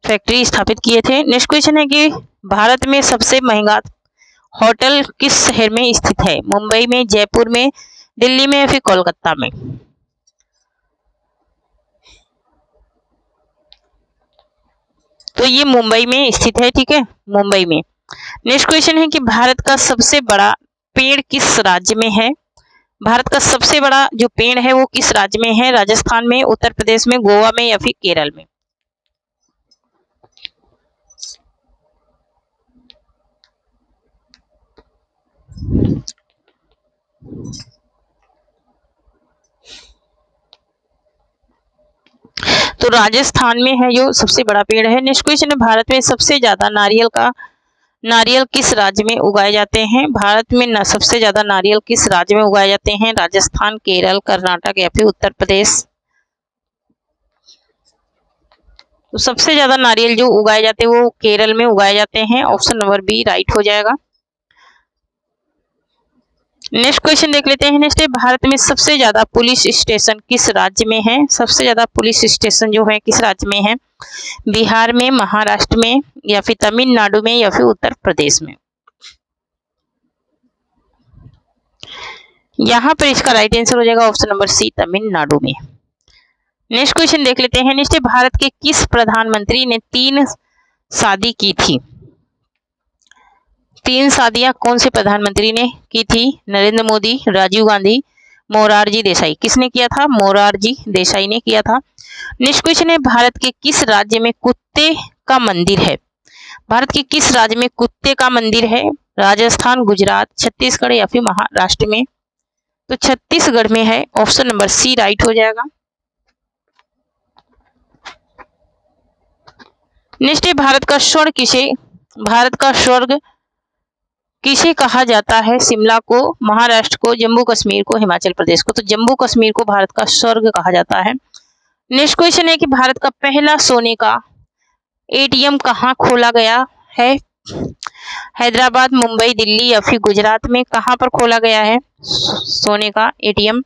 फैक्ट्री स्थापित किए थे। नेक्स्ट क्वेश्चन है कि भारत में सबसे महंगा होटल किस शहर में स्थित है? मुंबई में, जयपुर में, दिल्ली में या फिर कोलकाता में? तो ये मुंबई में स्थित है। ठीक है, मुंबई में। नेक्स्ट क्वेश्चन है कि भारत का सबसे बड़ा पेड़ किस राज्य में है? भारत का सबसे बड़ा जो पेड़ है वो किस राज्य में है? राजस्थान में, उत्तर प्रदेश में, गोवा में या फिर केरल में? तो राजस्थान में है जो सबसे बड़ा पेड़ है। नेक्स्ट क्वेश्चन है, भारत में सबसे ज्यादा नारियल किस राज्य में उगाए जाते हैं? भारत में सबसे ज्यादा नारियल किस राज्य में उगाए जाते हैं? राजस्थान, केरल, कर्नाटक या फिर उत्तर प्रदेश? तो सबसे ज्यादा नारियल जो उगाए जाते हैं वो केरल में उगाए जाते हैं। ऑप्शन नंबर बी राइट हो जाएगा। नेक्स्ट क्वेश्चन देख लेते हैं। नेक्स्ट है, भारत में सबसे ज्यादा पुलिस स्टेशन किस राज्य में है? सबसे ज्यादा पुलिस स्टेशन जो है किस राज्य में है? बिहार में, महाराष्ट्र में या फिर तमिलनाडु में या फिर उत्तर प्रदेश में? यहाँ पर इसका राइट आंसर हो जाएगा ऑप्शन नंबर सी, तमिलनाडु में। नेक्स्ट क्वेश्चन देख लेते हैं। नेक्स्ट, भारत के किस प्रधानमंत्री ने 3 शादी की थी? 3 शादियां कौन से प्रधानमंत्री ने की थी? नरेंद्र मोदी, राजीव गांधी, मोरारजी देसाई। किसने किया था? मोरारजी देसाई ने किया था। नेक्स्ट क्वेश्चन है, भारत के किस राज्य में कुत्ते का मंदिर है? भारत के किस राज्य में कुत्ते का मंदिर है? राजस्थान, गुजरात, छत्तीसगढ़ या फिर महाराष्ट्र में? तो छत्तीसगढ़ में है। ऑप्शन नंबर सी राइट हो जाएगा। नेक्स्ट है, भारत का स्वर्ग किसे कहा जाता है? शिमला को, महाराष्ट्र को, जम्मू कश्मीर को, हिमाचल प्रदेश को? तो जम्मू कश्मीर को भारत का स्वर्ग कहा जाता है। नेक्स्ट क्वेश्चन है कि भारत का पहला सोने का एटीएम कहाँ खोला गया है? हैदराबाद, मुंबई, दिल्ली या फिर गुजरात में? कहाँ पर खोला गया है सोने का एटीएम?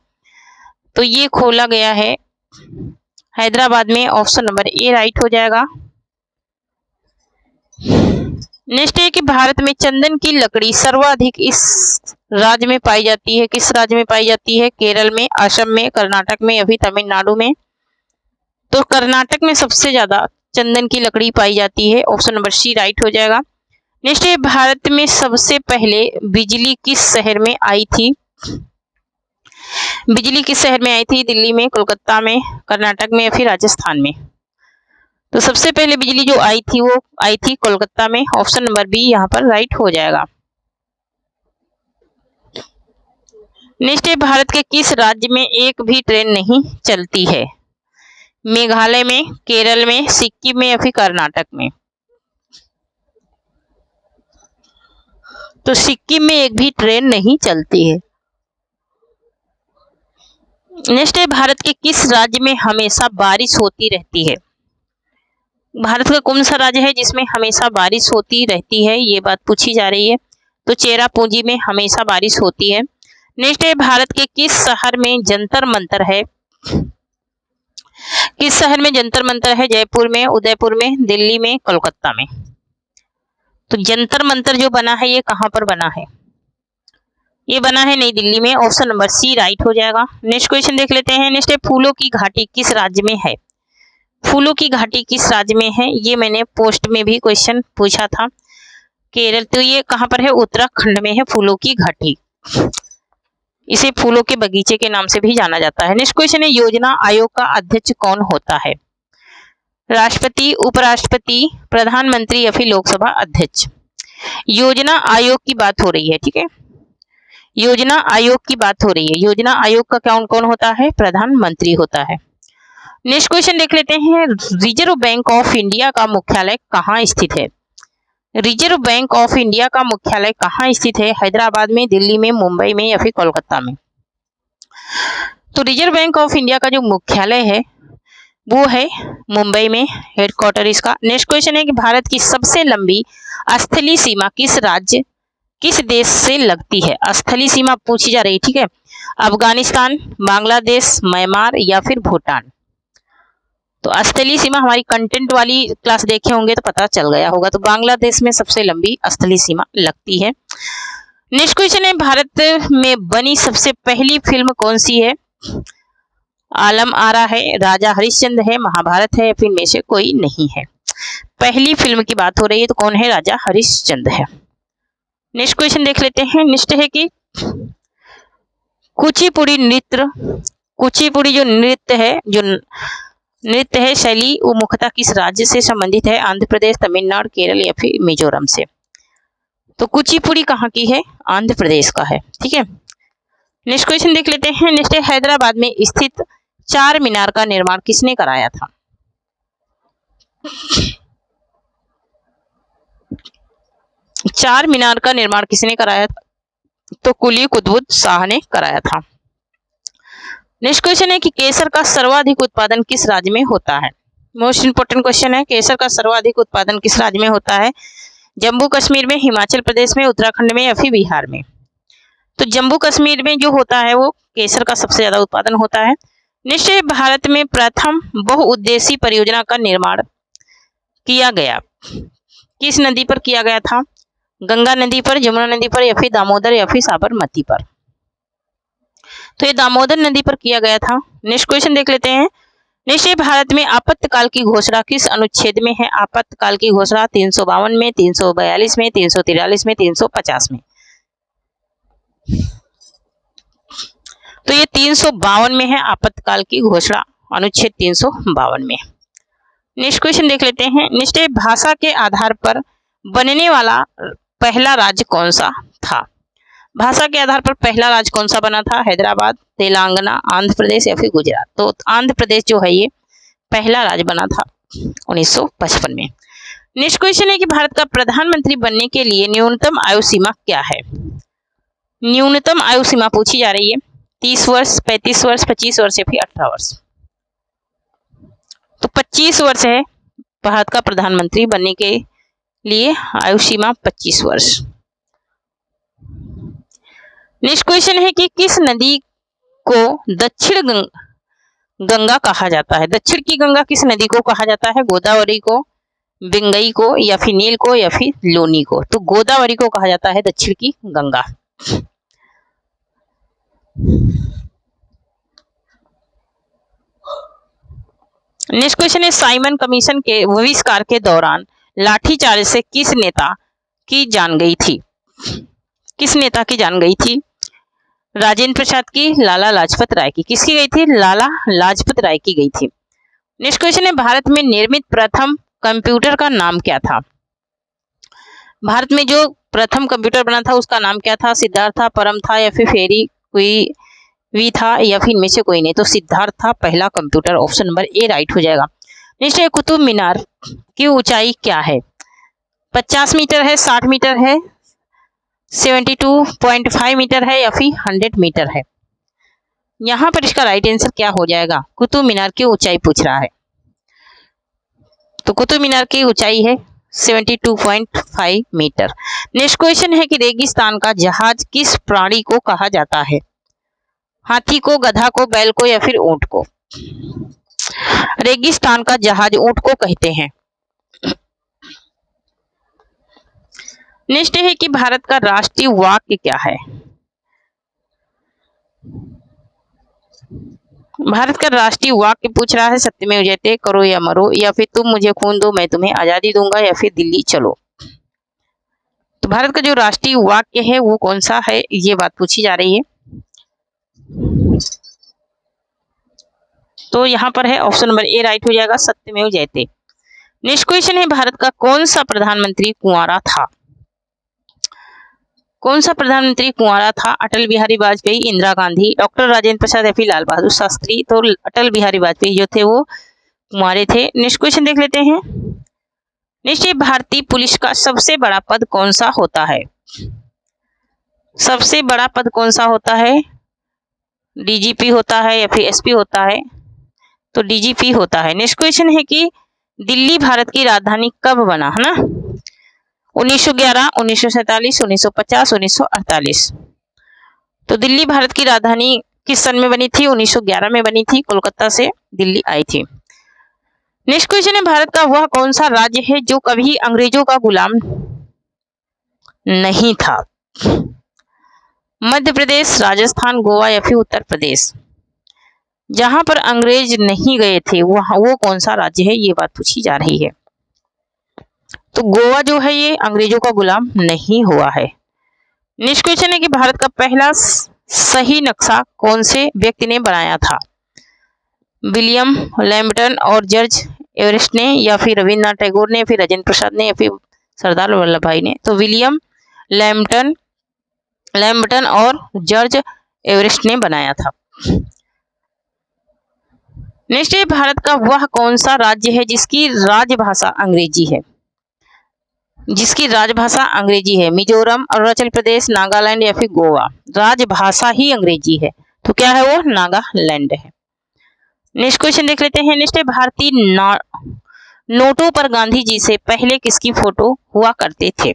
तो ये खोला गया है हैदराबाद में। ऑप्शन नंबर ए राइट हो जाएगा। नेक्स्ट है कि भारत में चंदन की लकड़ी सर्वाधिक इस राज्य में पाई जाती है। किस राज्य में पाई जाती है? केरल में, असम में, कर्नाटक में या फिर तमिलनाडु में? तो कर्नाटक में सबसे ज्यादा चंदन की लकड़ी पाई जाती है। ऑप्शन नंबर सी राइट हो जाएगा। नेक्स्ट है, भारत में सबसे पहले बिजली किस शहर में आई थी? बिजली किस शहर में आई थी? दिल्ली में, कोलकाता में, कर्नाटक में या फिर राजस्थान में? तो सबसे पहले बिजली जो आई थी वो आई थी कोलकाता में। ऑप्शन नंबर बी यहाँ पर राइट हो जाएगा। नेक्स्ट है, भारत के किस राज्य में एक भी ट्रेन नहीं चलती है? मेघालय में, केरल में, सिक्किम में या फिर कर्नाटक में? तो सिक्किम में एक भी ट्रेन नहीं चलती है। नेक्स्ट है, भारत के किस राज्य में हमेशा बारिश होती रहती है? भारत का कौन सा राज्य है जिसमें हमेशा बारिश होती रहती है? ये बात पूछी जा रही है। तो चेरापूंजी में हमेशा बारिश होती है। नेक्स्ट है, भारत के किस शहर में जंतर मंतर है? किस शहर में जंतर मंतर है? जयपुर में, उदयपुर में, दिल्ली में, कोलकाता में? तो जंतर मंतर जो बना है ये कहाँ पर बना है? ये बना है नई दिल्ली में। ऑप्शन नंबर सी राइट हो जाएगा। नेक्स्ट क्वेश्चन देख लेते हैं। नेक्स्ट है, फूलों की घाटी किस राज्य में है? फूलों की घाटी किस राज्य में है? ये मैंने पोस्ट में भी क्वेश्चन पूछा था। केरल, तो ये कहाँ पर है? उत्तराखंड में है फूलों की घाटी। इसे फूलों के बगीचे के नाम से भी जाना जाता है। नेक्स्ट क्वेश्चन है, योजना आयोग का अध्यक्ष कौन होता है? राष्ट्रपति, उपराष्ट्रपति, प्रधानमंत्री या फिर लोकसभा अध्यक्ष? योजना आयोग की बात हो रही है, ठीक है। योजना आयोग की बात हो रही है। योजना आयोग का कौन कौन होता है? प्रधानमंत्री होता है। नेक्स्ट क्वेश्चन देख लेते हैं। रिजर्व बैंक ऑफ इंडिया का मुख्यालय कहाँ स्थित है? रिजर्व बैंक ऑफ इंडिया का मुख्यालय कहाँ स्थित है? हैदराबाद में, दिल्ली में, मुंबई में या फिर कोलकाता में? तो रिजर्व बैंक ऑफ इंडिया का जो मुख्यालय है वो है मुंबई में, हेडक्वार्टर इसका। नेक्स्ट क्वेश्चन है कि भारत की सबसे लंबी स्थलीय सीमा किस देश से लगती है? स्थलीय सीमा पूछी जा रही है, ठीक है। अफगानिस्तान, बांग्लादेश, म्यांमार या फिर भूटान? तो स्थलीय सीमा हमारी कंटेंट वाली क्लास देखे होंगे तो पता चल गया होगा। तो बांग्लादेश में सबसे लंबी स्थलीय सीमा लगती है। नेक्स्ट क्वेश्चन है, भारत में बनी सबसे पहली फिल्म कौन सी है? आलम आरा है, राजा हरिश्चंद्र है, महाभारत है, फिर में से कोई नहीं है। पहली फिल्म की बात हो रही है तो कौन है? राजा हरिश्चंद्र है। नेक्स्ट क्वेश्चन देख लेते हैं। नेक्स्ट है कि कुचिपुड़ी जो नृत्य है शैली, वो मुख्यतः किस राज्य से संबंधित है? आंध्र प्रदेश, तमिलनाडु, केरल या फिर मिजोरम से? तो कुचिपुड़ी कहाँ की है? आंध्र प्रदेश का है, ठीक है। नेक्स्ट क्वेश्चन देख लेते हैं। नेक्स्ट है, हैदराबाद में स्थित चार मीनार का निर्माण किसने कराया था? चार मीनार का निर्माण किसने कराया था? तो कुली कुतुब शाह ने कराया था। नेक्स्ट क्वेश्चन है कि केसर का सर्वाधिक उत्पादन किस राज्य में होता है? मोस्ट इंपोर्टेंट क्वेश्चन है, केसर का सर्वाधिक उत्पादन किस राज्य में होता है? जम्मू कश्मीर में, हिमाचल प्रदेश में, उत्तराखंड में या फिर बिहार में? तो जम्मू कश्मीर में जो होता है वो केसर का सबसे ज्यादा उत्पादन होता है। निश्चय भारत में प्रथम बहुउद्देशीय परियोजना का निर्माण किया गया किस नदी पर किया गया था? गंगा नदी पर, यमुना नदी पर या फिर दामोदर या फिर साबरमती पर? तो ये दामोदर नदी पर किया गया था। नेक्स्ट क्वेश्चन देख लेते हैं। निश्चय भारत में आपातकाल की घोषणा किस अनुच्छेद में है? आपातकाल की घोषणा 352 में, 342 में, 343 में, 350 में? तो ये 352 में है आपातकाल की घोषणा, अनुच्छेद 352 में। नेक्स्ट क्वेश्चन देख लेते हैं। निश्चय भाषा के आधार पर बनने वाला पहला राज्य कौन सा था? भाषा के आधार पर पहला राज्य कौन सा बना था? हैदराबाद, तेलंगाना, आंध्र प्रदेश या फिर गुजरात? तो आंध्र प्रदेश जो है ये पहला राज्य बना था 1955 में। नेक्स्ट क्वेश्चन है कि भारत का प्रधानमंत्री बनने के लिए न्यूनतम आयु सीमा क्या है? न्यूनतम आयु सीमा पूछी जा रही है। 30 वर्ष, 35 वर्ष, 25 वर्ष या फिर 18 वर्ष? तो 25 वर्ष है भारत का प्रधानमंत्री बनने के लिए आयु सीमा 25 वर्ष। नेक्स्ट क्वेश्चन है कि किस नदी को दक्षिण गंगा कहा जाता है? दक्षिण की गंगा किस नदी को कहा जाता है? गोदावरी को, बिंगई को या फिर नील को या फिर लोनी को? तो गोदावरी को कहा जाता है दक्षिण की गंगा। नेक्स्ट क्वेश्चन है साइमन कमीशन के बहिष्कार के दौरान लाठीचार्ज से किस नेता की जान गई थी? किस नेता की जान गई थी? राजेंद्र प्रसाद की, लाला लाजपत राय की? किसकी गई थी? लाला लाजपत राय की गई थी। नेक्स्ट क्वेश्चन है भारत में निर्मित प्रथम कंप्यूटर का नाम क्या था? भारत में जो प्रथम कंप्यूटर बना था उसका नाम क्या था? सिद्धार्थ था, परम था या फिर फेरी कोई भी था या फिर इनमें से कोई नहीं? तो सिद्धार्थ था पहला computer, option number A right हो जाएगा। नेक्स्ट है कुतुब मीनार की ऊंचाई क्या है? 50 मीटर है, 60 मीटर है, 72.5 मीटर है या फिर 100 मीटर है? यहां पर इसका राइट आंसर क्या हो जाएगा? कुतुब मीनार की ऊंचाई पूछ रहा है, तो कुतुब मीनार की ऊंचाई है 72.5 मीटर। नेक्स्ट क्वेश्चन है कि रेगिस्तान का जहाज किस प्राणी को कहा जाता है? हाथी को, गधा को, बैल को या फिर ऊंट को? रेगिस्तान का जहाज ऊंट को कहते हैं। नेक्स्ट है कि भारत का राष्ट्रीय वाक्य क्या है? भारत का राष्ट्रीय वाक्य पूछ रहा है सत्यमेव जयते, करो या मरो, या फिर तुम मुझे खून दो मैं तुम्हें आजादी दूंगा, या फिर दिल्ली चलो? तो भारत का जो राष्ट्रीय वाक्य है वो कौन सा है, ये बात पूछी जा रही है। तो यहाँ पर है ऑप्शन नंबर ए राइट हो जाएगा, सत्यमेव जयते। नेक्स्ट क्वेश्चन है भारत का कौन सा प्रधानमंत्री कुंवारा था? कौन सा प्रधानमंत्री कुंवारा था? अटल बिहारी वाजपेयी, इंदिरा गांधी, डॉक्टर राजेंद्र प्रसाद या फिर लाल बहादुर शास्त्री? तो अटल बिहारी वाजपेयी जो थे वो कुंवारे थे। नेक्स्ट क्वेश्चन देख लेते हैं। निश्चय भारतीय पुलिस का सबसे बड़ा पद कौन सा होता है? सबसे बड़ा पद कौन सा होता है? डीजीपी होता है या फिर एसपी होता है? तो डीजीपी होता है। नेक्स्ट क्वेश्चन है कि दिल्ली भारत की राजधानी कब बना, है ना? 1911, 1947, 1950, 1948? तो दिल्ली भारत की राजधानी किस सन में बनी थी? 1911 में बनी थी, कोलकाता से दिल्ली आई थी। नेक्स्ट क्वेश्चन है भारत का वह कौन सा राज्य है जो कभी अंग्रेजों का गुलाम नहीं था? मध्य प्रदेश, राजस्थान, गोवा या फिर उत्तर प्रदेश? जहां पर अंग्रेज नहीं गए थे वहां वो कौन सा राज्य है, ये बात पूछी जा रही है। तो गोवा जो है ये अंग्रेजों का गुलाम नहीं हुआ है। नेक्स्ट क्वेश्चन है कि भारत का पहला सही नक्शा कौन से व्यक्ति ने बनाया था? विलियम लैम्बर्टन और जॉर्ज एवरेस्ट ने, या फिर रविन्द्रनाथ टैगोर ने, फिर राजेंद्र प्रसाद ने, या फिर सरदार वल्लभ भाई ने? तो विलियम लैम्बर्टन और जॉर्ज एवरेस्ट ने बनाया था। नेक्स्ट है भारत का वह कौन सा राज्य है जिसकी राजभाषा अंग्रेजी है? जिसकी राजभाषा अंग्रेजी है? मिजोरम, अरुणाचल प्रदेश, नागालैंड या फिर गोवा? राजभाषा ही अंग्रेजी है, तो क्या है वो? नागालैंड है। नेक्स्ट क्वेश्चन देख लेते हैं। नेक्स्ट है भारतीय नोटों पर गांधी जी से पहले किसकी फोटो हुआ करते थे?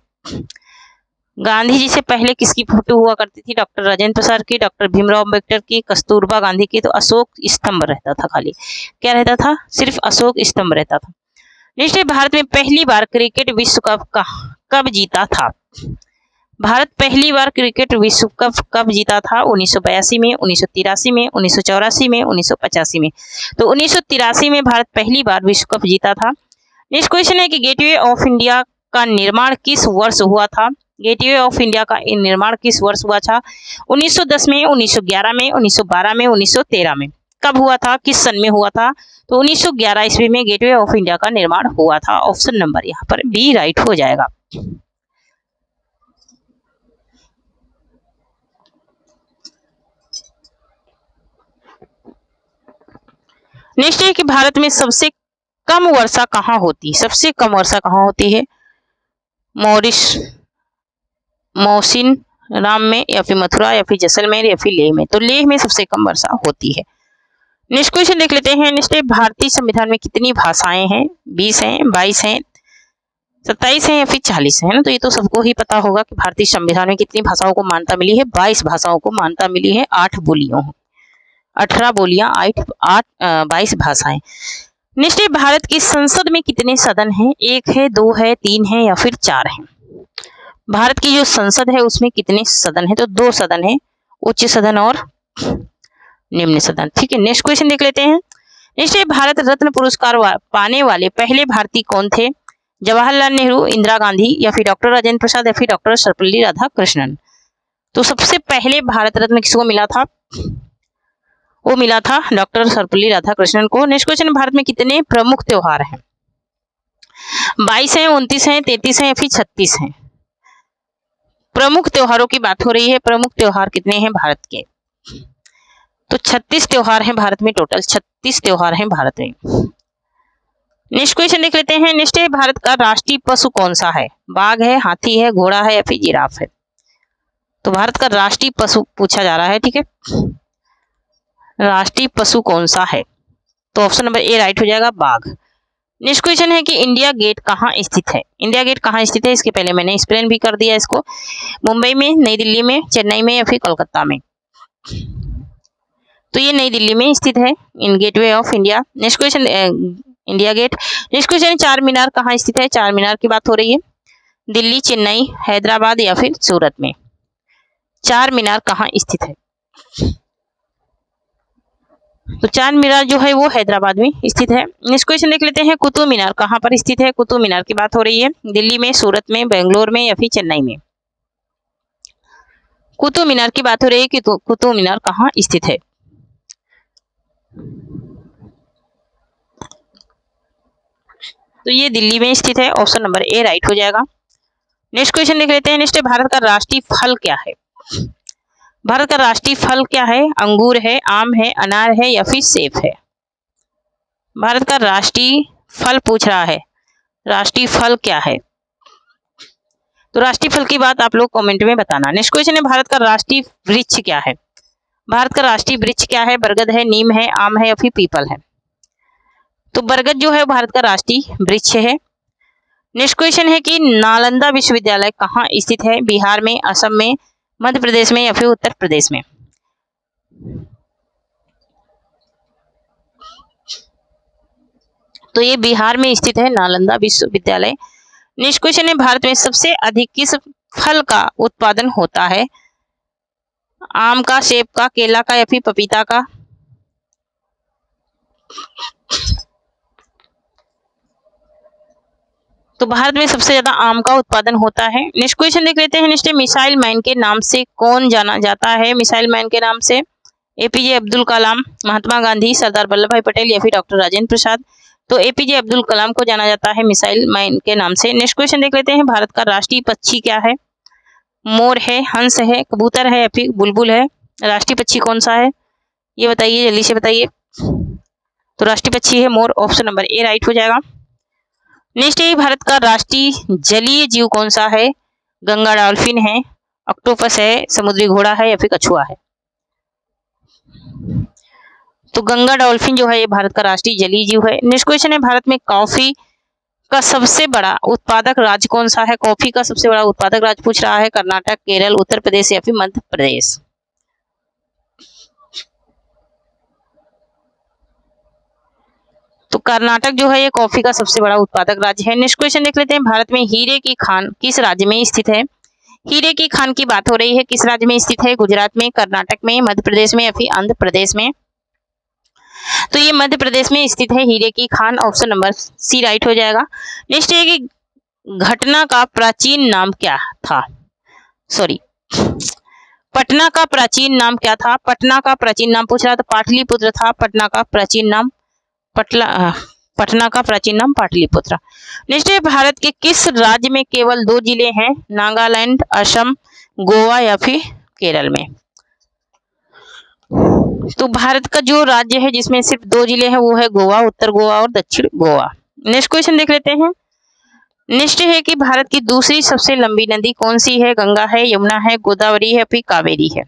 गांधी जी से पहले किसकी फोटो हुआ करती थी? डॉक्टर राजेंद्र प्रसाद की, डॉक्टर भीमराव अम्बेडकर की, कस्तूरबा गांधी की। तो अशोक स्तंभ रहता था, खाली क्या रहता था? सिर्फ अशोक स्तंभ रहता था। नेक्स्ट है भारत में पहली बार क्रिकेट विश्व कप कब जीता था? भारत पहली बार क्रिकेट विश्व कप कब जीता था? 1982 में, 1983 में, 1984 में, 1985 में। तो 1983 में भारत पहली बार विश्व कप जीता था। नेक्स्ट क्वेश्चन है कि गेटवे ऑफ इंडिया का निर्माण किस वर्ष हुआ था? गेटवे ऑफ इंडिया का निर्माण किस वर्ष हुआ था? 1910 में, 1911 में, 1912 में, 1913 में। कब हुआ था? किस सन में हुआ था? तो 1911 ईस्वी में गेटवे ऑफ इंडिया का निर्माण हुआ था। ऑप्शन नंबर यहाँ पर बी राइट हो जाएगा। नेक्स्ट है कि भारत में सबसे कम वर्षा कहाँ होती है? सबसे कम वर्षा कहाँ होती है? मौसिन राम में या फिर मथुरा या फिर जैसलमेर या फिर लेह में। तो लेह में सबसे कम वर्षा होती है। नेक्स्ट क्वेश्चन देख लेते हैं। नेक्स्ट भारतीय संविधान में कितनी भाषाएं हैं? 20 हैं, 22 हैं, 27 हैं या फिर 40 है ना? तो ये तो सबको ही पता होगा कि भारतीय संविधान में कितनी भाषाओं को मान्यता मिली है? 22 भाषाओं को मान्यता मिली है। 8 बोलियों, 18 बोलियां, 22 भाषाएं। नेक्स्ट भारत की संसद में कितने सदन हैं? 1 है, 2 है, 3 है या फिर 4 है? भारत की जो संसद है उसमें कितने सदन है? तो 2 सदन है, उच्च सदन और निम्न सदन। ठीक है, नेक्स्ट क्वेश्चन देख लेते हैं। नेक्स्ट भारत रत्न पुरस्कार पाने वाले पहले भारतीय कौन थे? जवाहरलाल नेहरू, इंदिरा गांधी या फिर डॉक्टर राजेंद्र प्रसाद या फिर डॉक्टर सर्वपल्ली राधाकृष्णन? तो सबसे पहले भारत रत्न किसको मिला था? वो मिला था डॉक्टर सर्वपल्ली राधाकृष्णन को। नेक्स्ट क्वेश्चन, भारत में कितने प्रमुख त्योहार हैं? 22 हैं, 29 हैं, 33 हैं या फिर 36 हैं? प्रमुख त्योहारों की बात हो रही है। प्रमुख त्योहार कितने हैं भारत के? तो 36 त्योहार हैं भारत में। टोटल 36 त्योहार हैं भारत में। नेक्स्ट क्वेश्चन देख लेते हैं। नेक्स्ट है भारत का राष्ट्रीय पशु कौन सा है? बाघ है, हाथी है, घोड़ा है या फिर जिराफ है? तो भारत का राष्ट्रीय पशु पूछा जा रहा है। ठीक है, राष्ट्रीय पशु कौन सा है? तो ऑप्शन नंबर ए राइट हो जाएगा, बाघ। नेक्स्ट क्वेश्चन है कि इंडिया गेट कहाँ स्थित है? इंडिया गेट कहाँ स्थित है? इसके पहले मैंने एक्सप्लेन भी कर दिया इसको। मुंबई में, नई दिल्ली में, चेन्नई में या फिर कोलकाता में? तो ये नई दिल्ली में स्थित है, in Gateway of India. Next question, India Gate. Next question, Charminar कहाँ स्थित है? चार मीनार की बात हो रही है। दिल्ली, चेन्नई, हैदराबाद या फिर सूरत में? चार मीनार कहाँ स्थित है? तो चार मीनार जो है वो हैदराबाद में स्थित है। नेक्स्ट क्वेश्चन देख लेते हैं। कुतुब मीनार कहाँ पर स्थित है? कुतुब मीनार की बात हो रही है। दिल्ली में, सूरत में, बेंगलोर में या फिर चेन्नई में? कुतुब मीनार की बात हो रही है कि कुतुब मीनार कहाँ स्थित है? तो ये दिल्ली में स्थित है। ऑप्शन नंबर ए राइट हो जाएगा। नेक्स्ट क्वेश्चन देख लेते हैं। नेक्स्ट, भारत का राष्ट्रीय फल क्या है? भारत का राष्ट्रीय फल क्या है? अंगूर है, आम है, अनार है या फिर सेब है? भारत का राष्ट्रीय फल पूछ रहा है। राष्ट्रीय फल क्या है? तो राष्ट्रीय फल की बात आप लोग कमेंट में बताना। नेक्स्ट क्वेश्चन है, भारत का राष्ट्रीय वृक्ष क्या है? भारत का राष्ट्रीय वृक्ष क्या है? बरगद है, नीम है, आम है या फिर पीपल है? तो बरगद जो है भारत का राष्ट्रीय वृक्ष है। नेक्स्ट क्वेश्चन है कि नालंदा विश्वविद्यालय कहाँ स्थित है? बिहार में, असम में, मध्य प्रदेश में या फिर उत्तर प्रदेश में? तो ये बिहार में स्थित है, नालंदा विश्वविद्यालय। नेक्स्ट क्वेश्चन है, भारत में सबसे अधिक किस फल का उत्पादन होता है? आम का, सेब का, केला का या फिर पपीता का? तो भारत में सबसे ज्यादा आम का उत्पादन होता है। नेक्स्ट क्वेश्चन देख लेते हैं। नेक्स्ट, मिसाइल मैन के नाम से कौन जाना जाता है? मिसाइल मैन के नाम से एपीजे अब्दुल कलाम, महात्मा गांधी, सरदार वल्लभ भाई पटेल या फिर डॉक्टर राजेंद्र प्रसाद? तो एपीजे अब्दुल कलाम को जाना जाता है मिसाइल मैन के नाम से। नेक्स्ट क्वेश्चन देख लेते हैं। भारत का राष्ट्रीय पक्षी क्या है? मोर है, हंस है, कबूतर है या फिर बुलबुल है? राष्ट्रीय पक्षी कौन सा है? ये बताइए, जल्दी से बताइए। तो राष्ट्रीय पक्षी है मोर, ऑप्शन नंबर ए राइट हो जाएगा। नेक्स्ट है भारत का राष्ट्रीय जलीय जीव कौन सा है? गंगा डॉल्फिन है, ऑक्टोपस है, समुद्री घोड़ा है या फिर कछुआ है। तो गंगा डॉल्फिन जो है ये भारत का राष्ट्रीय जलीय जीव है। नेक्स्ट क्वेश्चन है भारत में कॉफी का सबसे बड़ा उत्पादक राज्य कौन सा है? कॉफी का सबसे बड़ा उत्पादक राज्य पूछ रहा है, कर्नाटक, केरल, उत्तर प्रदेश या फिर मध्य प्रदेश। तो कर्नाटक जो है ये कॉफी का सबसे बड़ा उत्पादक राज्य है। नेक्स्ट क्वेश्चन देख लेते हैं, भारत में हीरे की खान किस राज्य में स्थित है? हीरे की खान की बात हो रही है, किस राज्य में स्थित है? गुजरात में, कर्नाटक में, मध्य प्रदेश में या फिर आंध्र प्रदेश में। तो ये मध्य प्रदेश में स्थित है हीरे की खान, ऑप्शन नंबर सी राइट हो जाएगा। नेक्स्ट है कि घटना का प्राचीन नाम क्या था? सॉरी, पटना का प्राचीन नाम क्या था? पटना का प्राचीन नाम पूछ रहा था, पाटलिपुत्र था पटना का प्राचीन नाम, पटना का प्राचीन नाम पाटलिपुत्र। नेक्स्ट है भारत के किस राज्य में केवल 2 जिले हैं? नागालैंड, असम, गोवा या फिर केरल में। तो भारत का जो राज्य है जिसमें सिर्फ 2 जिले हैं वो है गोवा, उत्तर गोवा और दक्षिण गोवा। नेक्स्ट क्वेश्चन देख लेते हैं। नेक्स्ट है कि भारत की दूसरी सबसे लंबी नदी कौन सी है? गंगा है, यमुना है, गोदावरी है, फिर कावेरी है।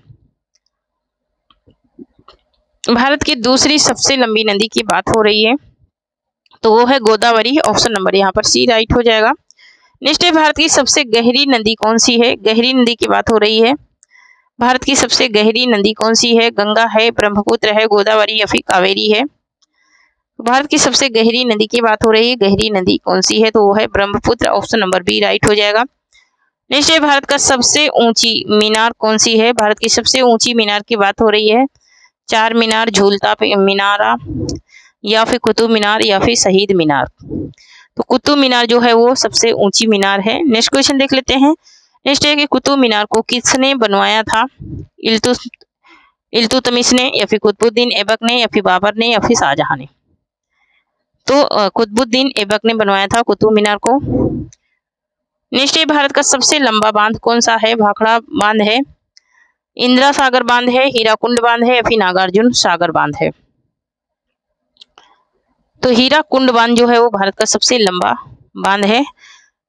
भारत की दूसरी सबसे लंबी नदी की बात हो रही है तो वो है गोदावरी, ऑप्शन नंबर यहाँ पर सी राइट हो जाएगा। नेक्स्ट है भारत की सबसे गहरी नदी कौन सी है? गहरी नदी की बात हो रही है, भारत की सबसे गहरी नदी कौन सी है? गंगा है, ब्रह्मपुत्र है, गोदावरी या फिर कावेरी है। भारत की सबसे गहरी नदी की बात हो रही है, गहरी नदी कौन सी है? तो वो है Brahmaputra, option number B right हो जाएगा। नेक्स्ट है भारत का सबसे ऊंची मीनार कौन सी है? भारत की सबसे ऊंची मीनार की बात हो रही है, चार मीनार, झूलता मीनारा या फिर कुतुब मीनार या फिर शहीद मीनार। तो कुतुब मीनार जो है वो सबसे ऊंची मीनार है। नेक्स्ट क्वेश्चन देख लेते हैं। नेक्स्ट है कि कुतुब मीनार को किसने बनवाया था? इल्तुतमिश ने या फिर कुतुबुद्दीन ऐबक ने या फिर बाबर ने या फिर शाहजहां ने। तो कुतुबुद्दीन ऐबक ने बनवाया था कुतुब मीनार को। नेक्स्ट है भारत का सबसे लंबा बांध कौन सा है? भाखड़ा बांध है, इंदिरा सागर बांध है, हीराकुंड बांध है या फिर नागार्जुन सागर बांध है। तो हीराकुंड बांध जो है वो भारत का सबसे लंबा बांध है।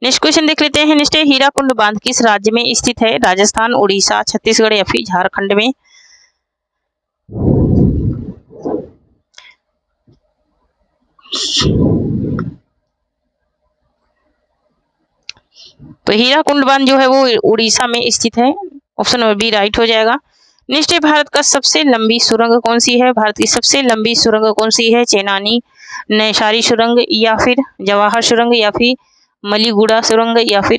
नेक्स्ट क्वेश्चन देख लेते हैं। नेक्स्ट है हीराकुंड बांध किस राज्य में स्थित है? राजस्थान, उड़ीसा, छत्तीसगढ़ या फिर झारखंड में। तो हीराकुंड बांध जो है वो उड़ीसा में स्थित है, ऑप्शन नंबर बी राइट हो जाएगा। नेक्स्ट है भारत का सबसे लंबी सुरंग कौन सी है? भारत की सबसे लंबी सुरंग कौन सी है? चेनानी नैशारी सुरंग या फिर जवाहर सुरंग या फिर मलीगुड़ा सुरंग या फिर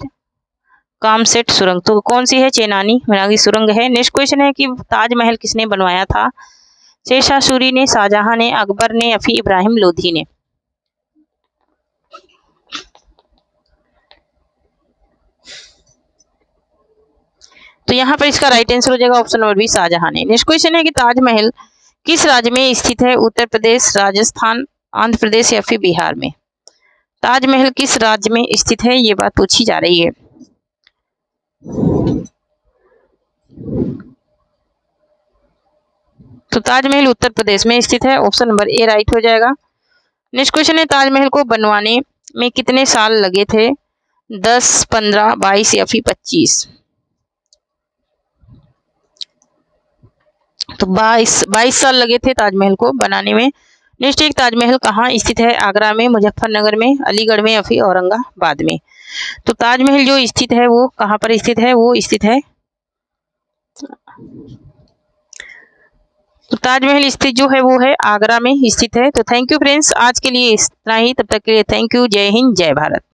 कामसेट सुरंग। तो कौन सी है? चेनानी की सुरंग है। नेक्स्ट क्वेश्चन है कि ताजमहल किसने बनवाया था? शेरशाह सूरी ने, शाहजहां ने, अकबर ने या फिर इब्राहिम लोधी ने। तो यहाँ पर इसका राइट आंसर हो जाएगा ऑप्शन नंबर बी शाहजहां ने। नेक्स्ट क्वेश्चन है कि ताजमहल किस राज्य में स्थित है? उत्तर प्रदेश, राजस्थान, आंध्र प्रदेश या फिर बिहार में। ताजमहल किस राज्य में स्थित है ये बात पूछी जा रही है। तो ताजमहल उत्तर प्रदेश में स्थित है, ऑप्शन नंबर ए राइट हो जाएगा। नेक्स्ट क्वेश्चन है ताजमहल को बनवाने में कितने साल लगे थे? 10, 15, 22 या फिर 25। तो 22 साल लगे थे ताजमहल को बनाने में। नेक्स्ट एक ताजमहल कहाँ स्थित है? आगरा में, मुजफ्फरनगर में, अलीगढ़ में या फिर औरंगाबाद में। तो ताजमहल जो स्थित है वो कहाँ पर स्थित है? वो स्थित है, तो ताजमहल स्थित जो है वो है आगरा में स्थित है। तो थैंक यू फ्रेंड्स, आज के लिए इतना ही। तब तक के लिए थैंक यू। जय हिंद, जय भारत।